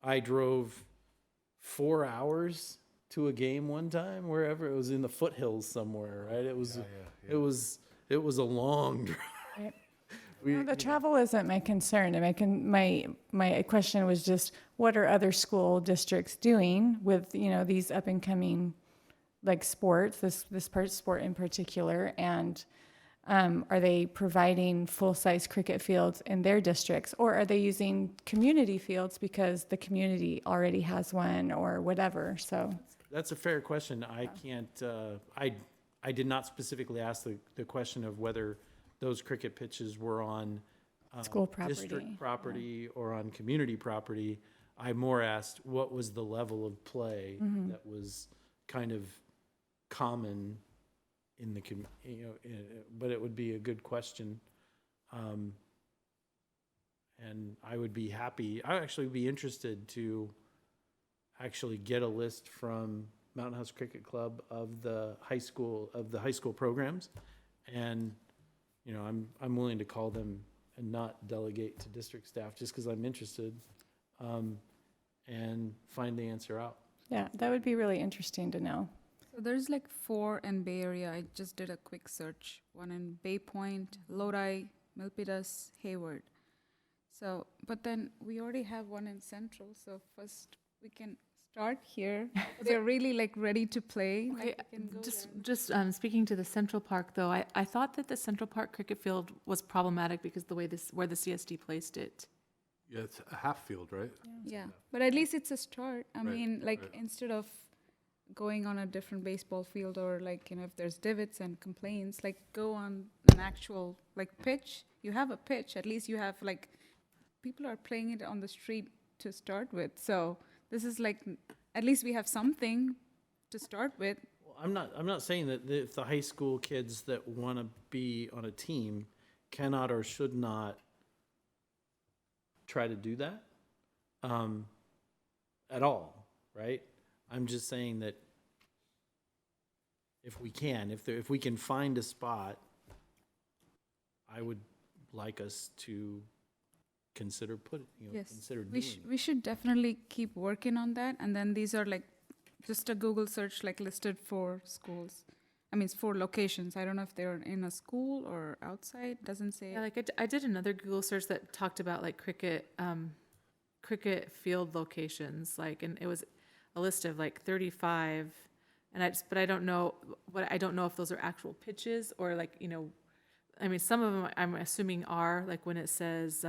I drove 4 hours to a game one time, wherever it was in the foothills somewhere, right? It was a long drive. Right. The travel isn't my concern. My question was just, what are other school districts doing with these up and coming like sports, this sport in particular, and are they providing full-size cricket fields in their districts, or are they using community fields because the community already has one or whatever? So that's a fair question. I can't. I did not specifically ask the question of whether those cricket pitches were on school property, district property, or on community property. I more asked what was the level of play that was kind of common in the but it would be a good question, and I would be happy. I would actually be interested to actually get a list from Mountain House Cricket Club of the high school programs, and I'm willing to call them and not delegate to district staff just because I'm interested, and find the answer out. Yeah, that would be really interesting to know. So there's like 4 in Bay Area. I just did a quick search. One in Bay Point, Lodi, Milpitas, Hayward. So, but then we already have one in Central. So first we can start here. They're really like ready to play. Okay, Like, we can go there. just speaking to the Central Park, though, I thought that the Central Park cricket field was problematic because where the CSD placed it. Yeah, it's a half field, right? Yeah, but at least it's a start. I Right, mean, like right. instead of going on a different baseball field, or like, if there's divots and complaints, like go on an actual like pitch. You have a pitch, at least you have like, people are playing it on the street to start with. So this is like, at least we have something to start with. Well, I'm not saying that if the high school kids that want to be on a team cannot or should not try to do that at all, right? I'm just saying that if we can find a spot, I would like us to consider Yes, consider we doing. we should definitely keep working on that. And then these are like just a Google search, like listed for schools. I mean, it's 4 locations. I don't know if they're in a school or outside. Doesn't say. Yeah, like I did another Google search that talked about like cricket field locations, like, and it was a list of like 35, and but I don't know if those are actual pitches or like, I mean, some of them I'm assuming are, like when it says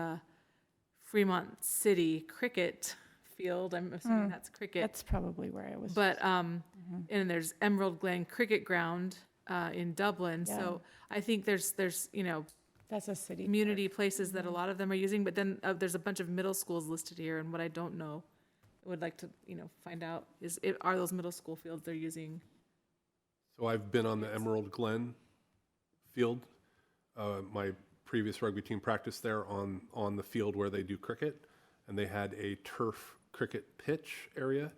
Fremont City Cricket Field, I'm assuming that's cricket. That's probably where I was. But and there's Emerald Glen Cricket Ground in Dublin. Yeah. So I think there's That's a city. community places that a lot of them are using, but then there's a bunch of middle schools listed here, and what I don't know, I would like to find out are those middle school fields they're using So I've been on the Emerald Glen field. My previous rugby team practiced there on the field where they do cricket, and they had a turf cricket pitch area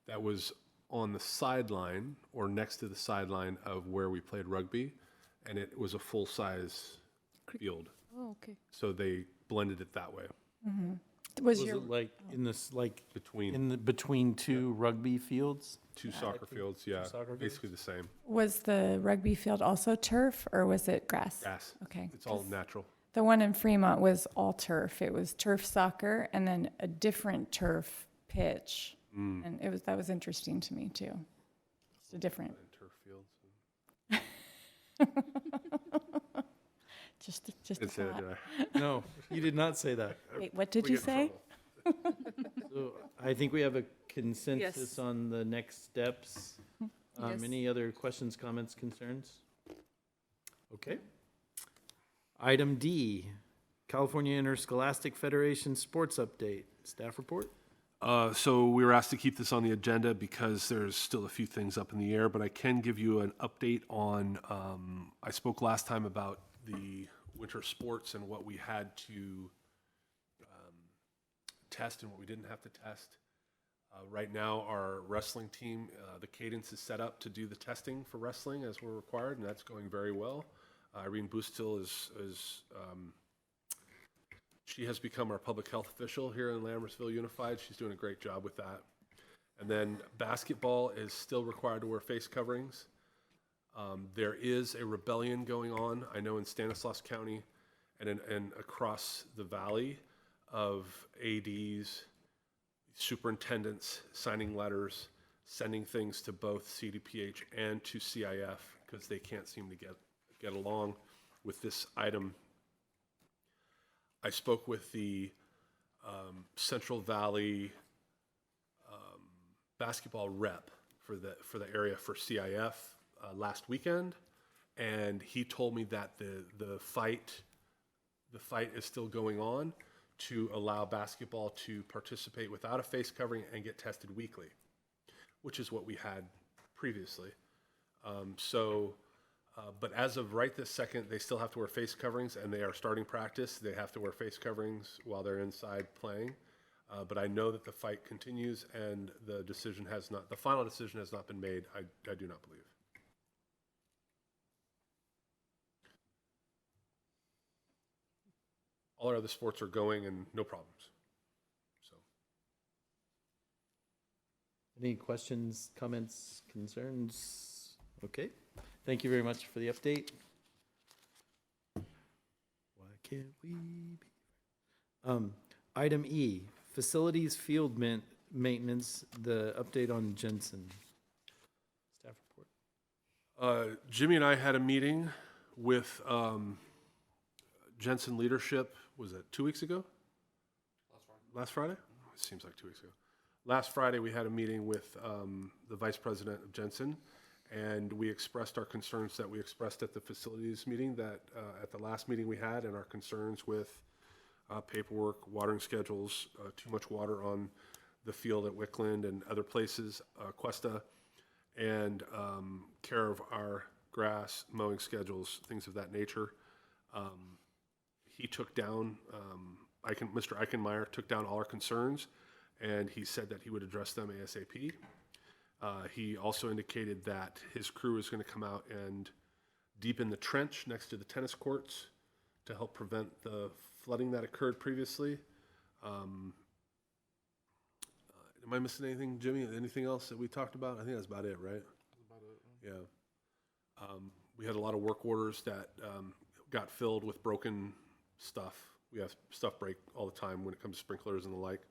that was on the sideline or next to the sideline of where we played rugby, and it was a full-size field. Oh, okay. So they blended it that way Was Was your, it like in this, like, between between two rugby fields? two soccer fields. Yeah, soccer fields? basically the same. was the rugby field also turf or was it grass? Grass. Okay. It's all 'cause natural. The one in Fremont was all turf. It was turf soccer and then a different turf pitch. And that was interesting to me too. It's a different, And turf fields. just a It's it. thought. No, you did not say that. Wait, what did We you get in say? trouble. So I think we have a consensus Yes. on the next steps. Yes. Any other questions, comments, concerns? Okay. Item D, California Interscholastic Federation Sports Update. Staff report? So we were asked to keep this on the agenda because there's still a few things up in the air, but I can give you an update on, I spoke last time about the winter sports and what we had to test and what we didn't have to test. Right now, our wrestling team, the cadence is set up to do the testing for wrestling as we're required, and that's going very well. Irene Bustil she has become our public health official here in Lambertville Unified. She's doing a great job with that. And then basketball is still required to wear face coverings. There is a rebellion going on, I know in Stanislaus County and across the valley, of ADs, superintendents signing letters, sending things to both CDPH and to CIF because they can't seem to get along with this item. I spoke with the Central Valley basketball rep for the area for CIF last weekend, and he told me that the fight is still going on to allow basketball to participate without a face covering and get tested weekly, which is what we had previously. But as of right this second, they still have to wear face coverings, and they are starting practice. They have to wear face coverings while they're inside playing. But I know that the fight continues, and the final decision has not been made. I do not believe. All our other sports are going, and no problems. So. Any questions, comments, concerns? Okay. Thank you very much for the update. Why can't we be? Item E, facilities field maintenance, the update on Jensen. Staff report. Jimmy and I had a meeting with Jensen leadership, was it 2 weeks ago? Last Friday? It seems like 2 weeks ago. Last Friday, we had a meeting with the vice president of Jensen, and we expressed our concerns that we expressed at the facilities meeting at the last meeting we had, and our concerns with paperwork, watering schedules, too much water on the field at Wickland and other places, Cuesta, and care of our grass, mowing schedules, things of that nature. He took down, Mr. Eichenmeyer took down all our concerns, and he said that he would address them ASAP. He also indicated that his crew is going to come out and deepen the trench next to the tennis courts to help prevent the flooding that occurred previously. Am I missing anything, Jimmy? Anything else that we talked about? I think that's about it, right? That's about it. Yeah. We had a lot of work orders that got filled with broken stuff. We have stuff break all the time when it comes to sprinklers and the like.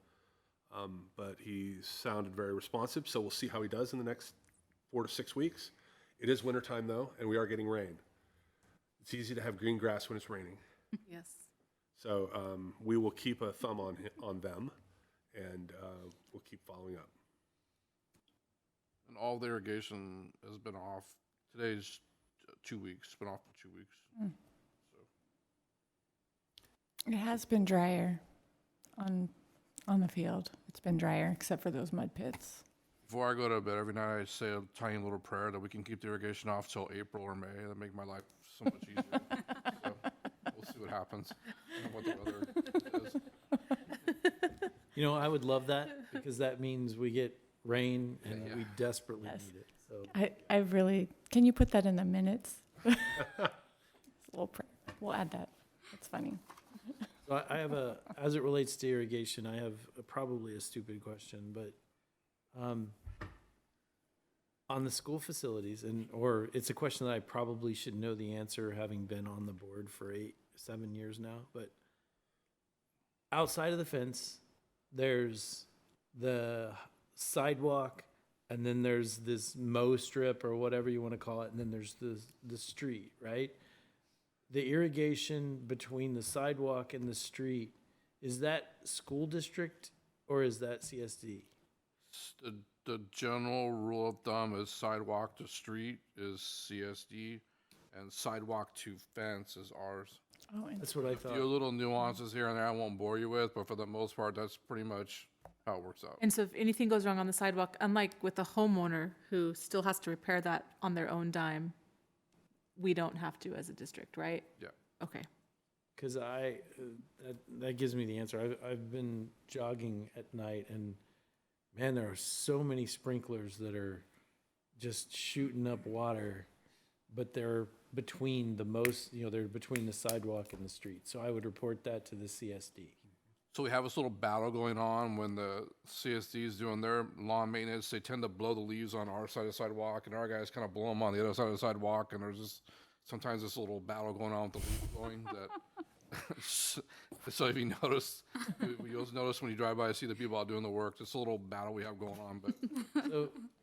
But he sounded very responsive, so we'll see how he does in the next 4 to 6 weeks. It is wintertime, though, and we are getting rain. It's easy to have green grass when it's raining. Yes. So we will keep a thumb on them, and we'll keep following up. And all the irrigation has been off. Today's 2 weeks. It's been off for 2 weeks. It has been drier on the field. It's been drier except for those mud pits. Before I go to bed every night, I say a tiny little prayer that we can keep the irrigation off till April or May. That'd make my life so much easier. So we'll see what happens and what the weather is. You know, I would love that because that means we get rain and we desperately Yes. need it. So I really, can you put that in the minutes? It's a little prayer. We'll add that. That's funny. So I have as it relates to irrigation, I have probably a stupid question, but on the school facilities, or it's a question that I probably should know the answer, having been on the board for 7 years now, but outside of the fence, there's the sidewalk, and then there's this mow strip or whatever you want to call it, and then there's the street, right? The irrigation between the sidewalk and the street, is that school district or is that CSD? The general rule of thumb is sidewalk to street is CSD, and sidewalk to fence is ours. Oh, and That's what I A few thought. little nuances here and there I won't bore you with, but for the most part, that's pretty much how it works out. And so if anything goes wrong on the sidewalk, unlike with a homeowner who still has to repair that on their own dime, we don't have to as a district, right? Yeah. Okay. Because that gives me the answer. I've been jogging at night, and man, there are so many sprinklers that are just shooting up water, but they're between they're between the sidewalk and the street. So I would report that to the CSD. So we have this little battle going on when the CSD is doing their lawn maintenance. They tend to blow the leaves on our side of the sidewalk, and our guys kind of blow them on the other side of the sidewalk. And there's just sometimes this little battle going on with the leaves blowing that. So if you notice, you'll notice when you drive by, see the people out doing the work. It's a little battle we have going on, but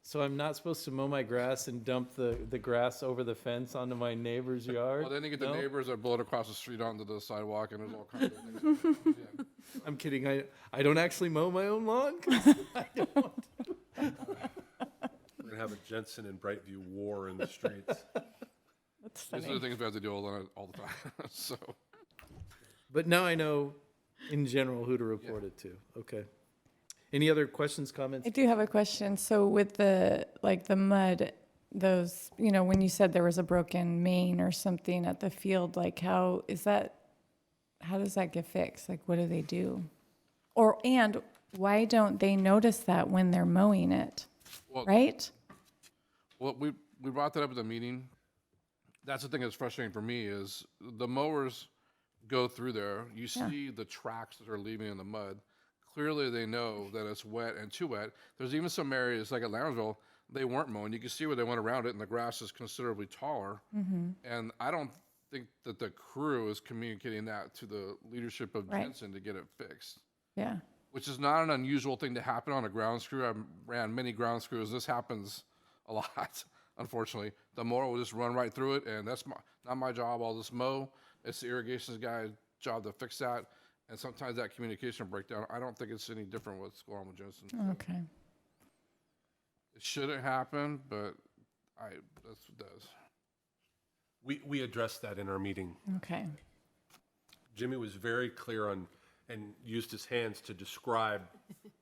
So I'm not supposed to mow my grass and dump the grass over the fence onto my neighbor's yard? well, then you get the No? neighbors that blow it across the street onto the sidewalk, and there's all kinds of things. Yeah. I'm kidding. I don't actually mow my own lawn 'cause I don't want to. We're gonna have a Jensen and Brightview war in the streets. that's These are the funny. things we have to deal with all the time. So But now I know in general who to report it to. Okay. Any other questions, comments? I do have a question. So with the mud, those, when you said there was a broken main or something at the field, like how does that get fixed? Like, what do they do? And why don't they notice that when they're mowing it? Well- Right? well, we brought that up at the meeting. That's the thing that's frustrating for me is the mowers go through there. You see the tracks that are leaving in the mud. Clearly, they know that it's wet and too wet. There's even some areas, like at Lambertville, they weren't mowing. You can see where they went around it, and the grass is considerably taller. And I don't think that the crew is communicating that to the leadership of Right. Jensen to get it fixed, Yeah. which is not an unusual thing to happen on a ground screw. I've ran many ground screws. This happens a lot, unfortunately. The mower will just run right through it, and that's not my job. I'll just mow. It's the irrigation guy's job to fix that. And sometimes that communication breakdown, I don't think it's any different what's going on with Jensen. Okay. It shouldn't happen, but that's what it does. We addressed that in our meeting. Okay. Jimmy was very clear on, and used his hands to describe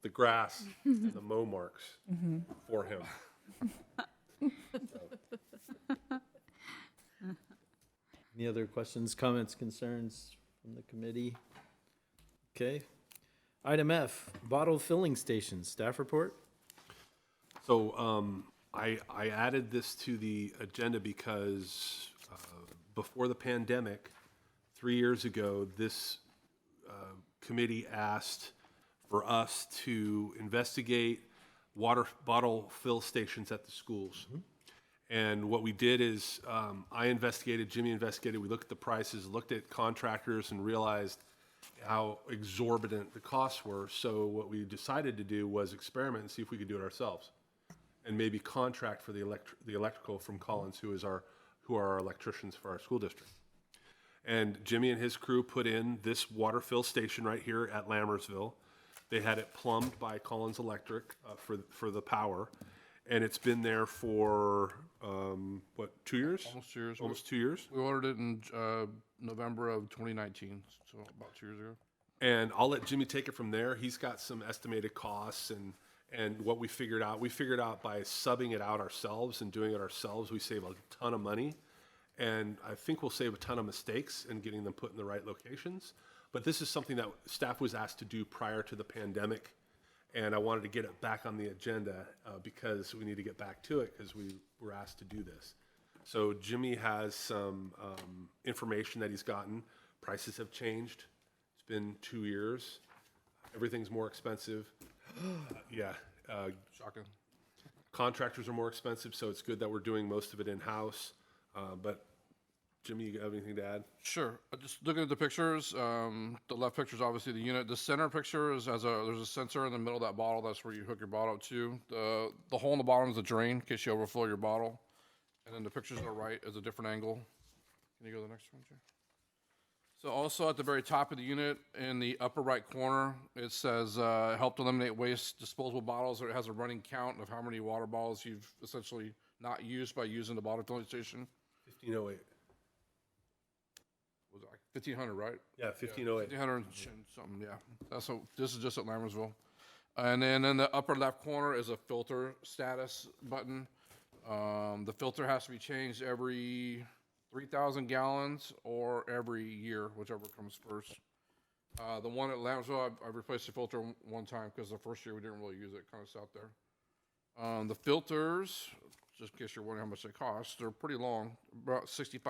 the grass and the mow marks for him. Any other questions, comments, concerns from the committee? Okay. Item F, bottle filling stations, staff report? So I added this to the agenda because before the pandemic, 3 years ago, this committee asked for us to investigate water bottle fill stations at the schools. And what we did is I investigated, Jimmy investigated, we looked at the prices, looked at contractors, and realized how exorbitant the costs were. So what we decided to do was experiment and see if we could do it ourselves, and maybe contract for the electrical from Collins, who are our electricians for our school district. And Jimmy and his crew put in this water fill station right here at Lammersville. They had it plumbed by Collins Electric for the power, and it's been there for 2 years? Almost 2 years. Almost 2 years. We ordered it in November of 2019, so about 2 years ago. And I'll let Jimmy take it from there. He's got some estimated costs, and And what we figured out by subbing it out ourselves and doing it ourselves, we save a ton of money. And I think we'll save a ton of mistakes in getting them put in the right locations. But this is something that staff was asked to do prior to the pandemic. And I wanted to get it back on the agenda because we need to get back to it because we were asked to do this. So Jimmy has some information that he's gotten. Prices have changed. It's been 2 years. Everything's more expensive. Yeah. Shocking. Contractors are more expensive, so it's good that we're doing most of it in-house. But Jimmy, you have anything to add? Sure. Just looking at the pictures, the left picture is obviously the unit. The center picture is there's a sensor in the middle of that bottle. That's where you hook your bottle up to. The hole in the bottom is the drain in case you overflow your bottle. And then the pictures on the right is a different angle. Can you go to the next one, Jay? So also at the very top of the unit in the upper right corner, it says help to eliminate waste disposable bottles. Or it has a running count of how many water bottles you've essentially not used by using the bottle filling station. 1508. Was it like 1,500, right? Yeah, 1508. 1,500 and something, yeah. This is just at Lambersville. And then in the upper left corner is a filter status button. The filter has to be changed every 3,000 gallons or every year, whichever comes first. The one at Lambersville, I replaced the filter one time because the first year we didn't really use it, kind of sat there. The filters, just in case you're wondering how much they cost, they're pretty long, about $65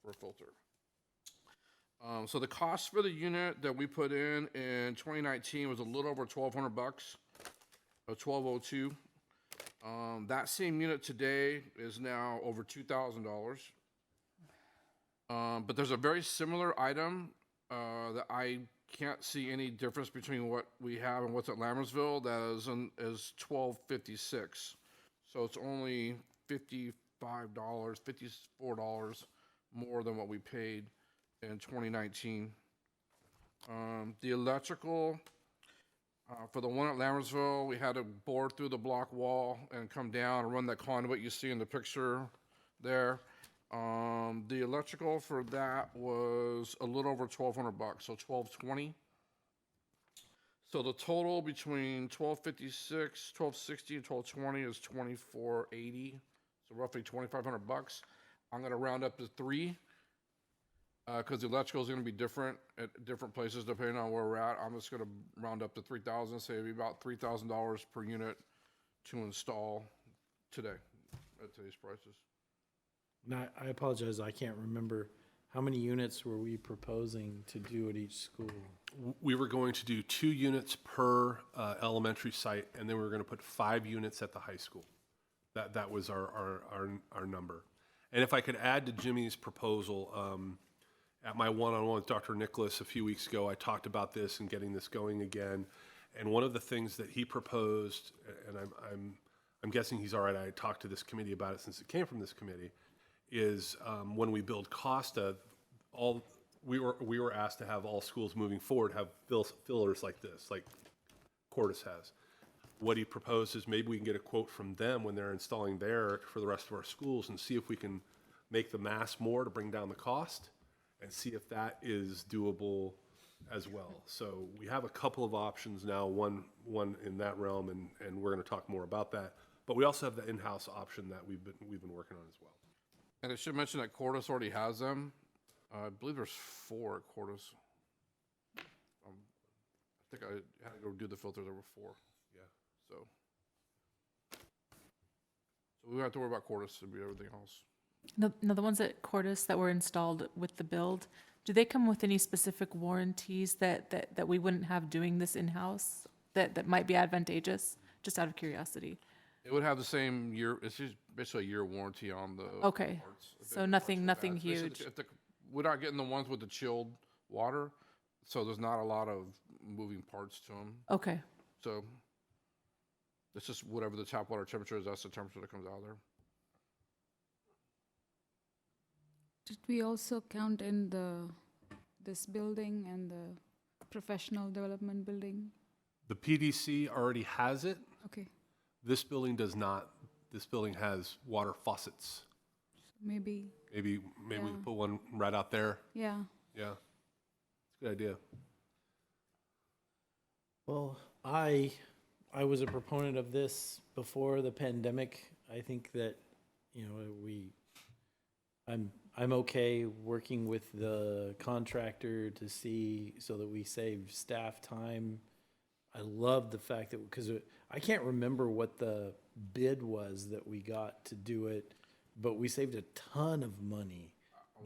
for a filter. So the cost for the unit that we put in 2019 was a little over $1,200, $1,202. That same unit today is now over $2,000. But there's a very similar item that I can't see any difference between what we have and what's at Lambersville. That is $1,256. So it's only $55, $54 more than what we paid in 2019. The electrical, for the one at Lambersville, we had to bore through the block wall and come down and run that conduit you see in the picture there. The electrical for that was a little over $1,200, so $1,220. So the total between $1,256, $1,260, and $1,220 is $2,480. So roughly $2,500. I'm going to round up to $3,000 because the electrical is going to be different at different places depending on where we're at. I'm just going to round up to $3,000, say it'd be about $3,000 per unit to install today at today's prices. Now, I apologize, I can't remember. How many units were we proposing to do at each school? We were going to do 2 units per elementary site, and then we were going to put 5 units at the high school. That was our number. And if I could add to Jimmy's proposal, at my one-on-one with Dr. Nicholas a few weeks ago, I talked about this and getting this going again. And one of the things that he proposed, and I'm guessing he's all right, I talked to this committee about it since it came from this committee, is when we build Costa, we were asked to have all schools moving forward have fillers like this, like Cordis has. What he proposed is maybe we can get a quote from them when they're installing there for the rest of our schools and see if we can make the mass more to bring down the cost and see if that is doable as well. So we have a couple of options now, one in that realm, and we're going to talk more about that. But we also have the in-house option that we've been working on as well. And I should mention that Cordis already has them. I believe there's 4 at Cordis. I think I had to go do the filter. There were 4. Yeah. So we don't have to worry about Cordis. It'll be everything else. No, the ones at Cordis that were installed with the build, do they come with any specific warranties that we wouldn't have doing this in-house that might be advantageous? Just out of curiosity. It would have the same year. It's just basically a year warranty on the Okay. parts. If So the nothing parts are bad. huge. Basically, we're not getting the ones with the chilled water, so there's not a lot of moving parts to them. Okay. So it's just whatever the tap water temperature is, that's the temperature that comes out of there. Did we also count in this building and the professional development building? The PDC already has it. Okay, This building does not. This building has water faucets. maybe, Maybe we Yeah. can put one right out there. yeah. Yeah, it's a good idea. Well, I I was a proponent of this before the pandemic. I think that, you know, I'm okay working with the contractor to see so that we save staff time. I love the fact that, because I can't remember what the bid was that we got to do it, but we saved a ton of money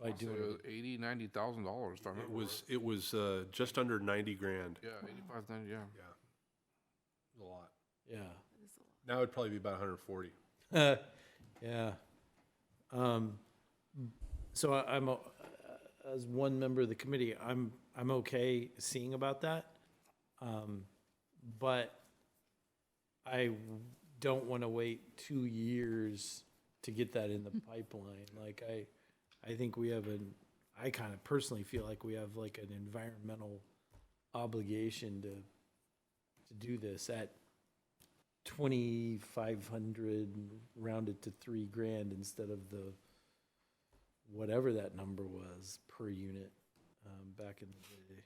by doing it. $80,000-$90,000, if I remember. It was just under 90 grand. Yeah, 85, 90, yeah. Yeah. It was a lot. Yeah. Now it'd probably be about 140. Yeah. So I'm, as one member of the committee, I'm okay seeing about that. But I don't want to wait 2 years to get that in the pipeline. Like, I think we have I kind of personally feel like we have like an environmental obligation to do this at 2,500 rounded to $3,000 instead of the whatever that number was per unit back in the day.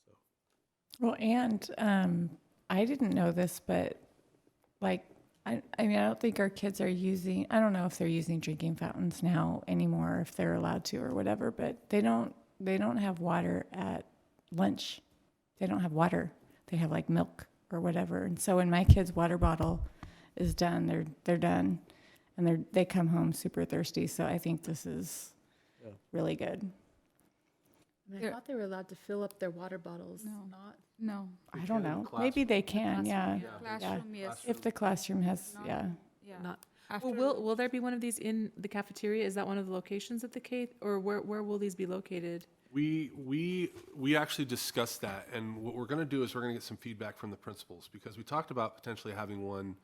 So Well, and I didn't know this, but like, I mean, I don't think our kids are using, I don't know if they're using drinking fountains now anymore, if they're allowed to or whatever, but they don't have water at lunch. They don't have water. They have like milk or whatever. And so when my kid's water bottle is done, they're done, and they come home super thirsty. So I think this is really good. And I There- thought they were allowed to fill up their water bottles, No. not? No. I don't can in know. class- Maybe they can. Yeah. Classroom, yes. If the classroom has, Not- yeah. Yeah. Not. After Well, will there be one of these in the cafeteria? Is that one of the locations at the K, or where will these be located? We actually discussed that, and what we're going to do is we're going to get some feedback from the principals, because we talked about potentially having one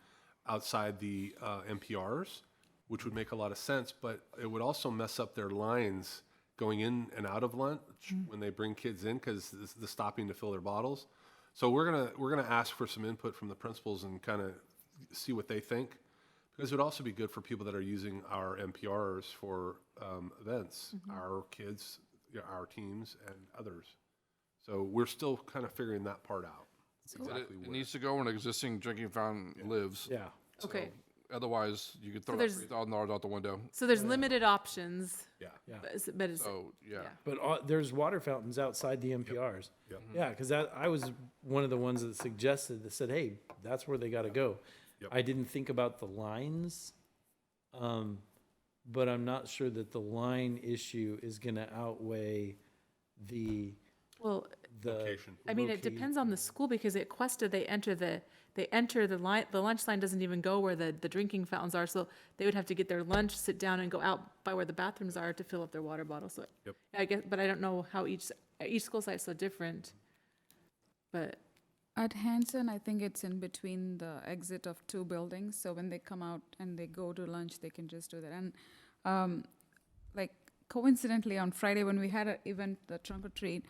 outside the MPRs, which would make a lot of sense, but it would also mess up their lines going in and out of lunch when they bring kids in, because the stopping to fill their bottles. So we're gonna ask for some input from the principals and kind of see what they think, because it would also be good for people that are using our MPRs for events, our kids, our teams, and others. So we're still kind of figuring that part out. Exactly It where. needs to go where an existing drinking fountain lives. yeah. Okay, Otherwise, you could throw that there's- $3,000 out the window. so there's limited options, Yeah. Yeah. but it's, So, yeah. But there's water fountains outside the MPRs. Yep. Yeah, because I was one of the ones that suggested, that said, hey, that's where they got to go. Yep. I didn't think about the lines, but I'm not sure that the line issue is going to outweigh the Location. I mean, it depends on the school, because at Cuesta, they enter the line, the lunch line doesn't even go where the drinking fountains are, so they would have to get their lunch, sit down, and go out by where the bathrooms are to fill up their water bottle, so. Yep. I guess, but I don't know how each school site's so different, but, At Hanson, I think it's in between the exit of two buildings, so when they come out and they go to lunch, they can just do that. And like coincidentally, on Friday when we had an event, the trunk or treat,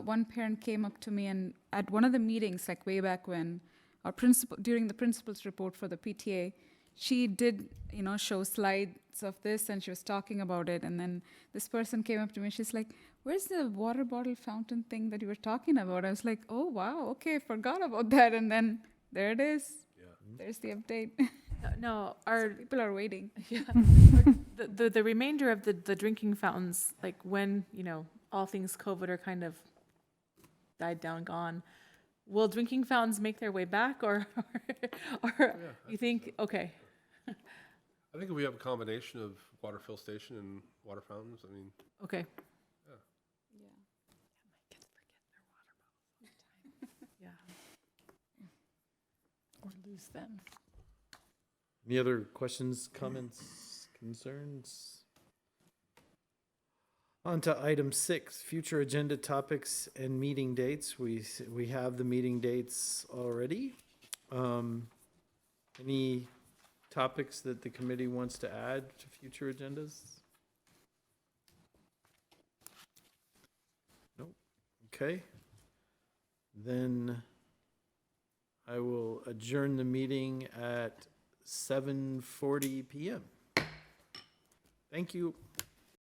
one parent came up to me, and at one of the meetings, like way back when, our principal, during the principal's report for the PTA, she did, show slides of this, and she was talking about it. And then this person came up to me, she's like, where's the water bottle fountain thing that you were talking about? I was like, oh, wow, okay, forgot about that. And then there it is. Yeah. There's the update. no, our, People are waiting. yeah, the remainder of the drinking fountains, like when, all things COVID are kind of died down, gone, will drinking fountains make their way back, or you think, okay, I think if we have a combination of water fill station and water fountains, I mean, okay, yeah. Or lose them. Any other questions, comments, concerns? On to item 6, future agenda topics and meeting dates. We have the meeting dates already. Any topics that the committee wants to add to future agendas? Nope. Okay. Then I will adjourn the meeting at 7:40 PM. Thank you.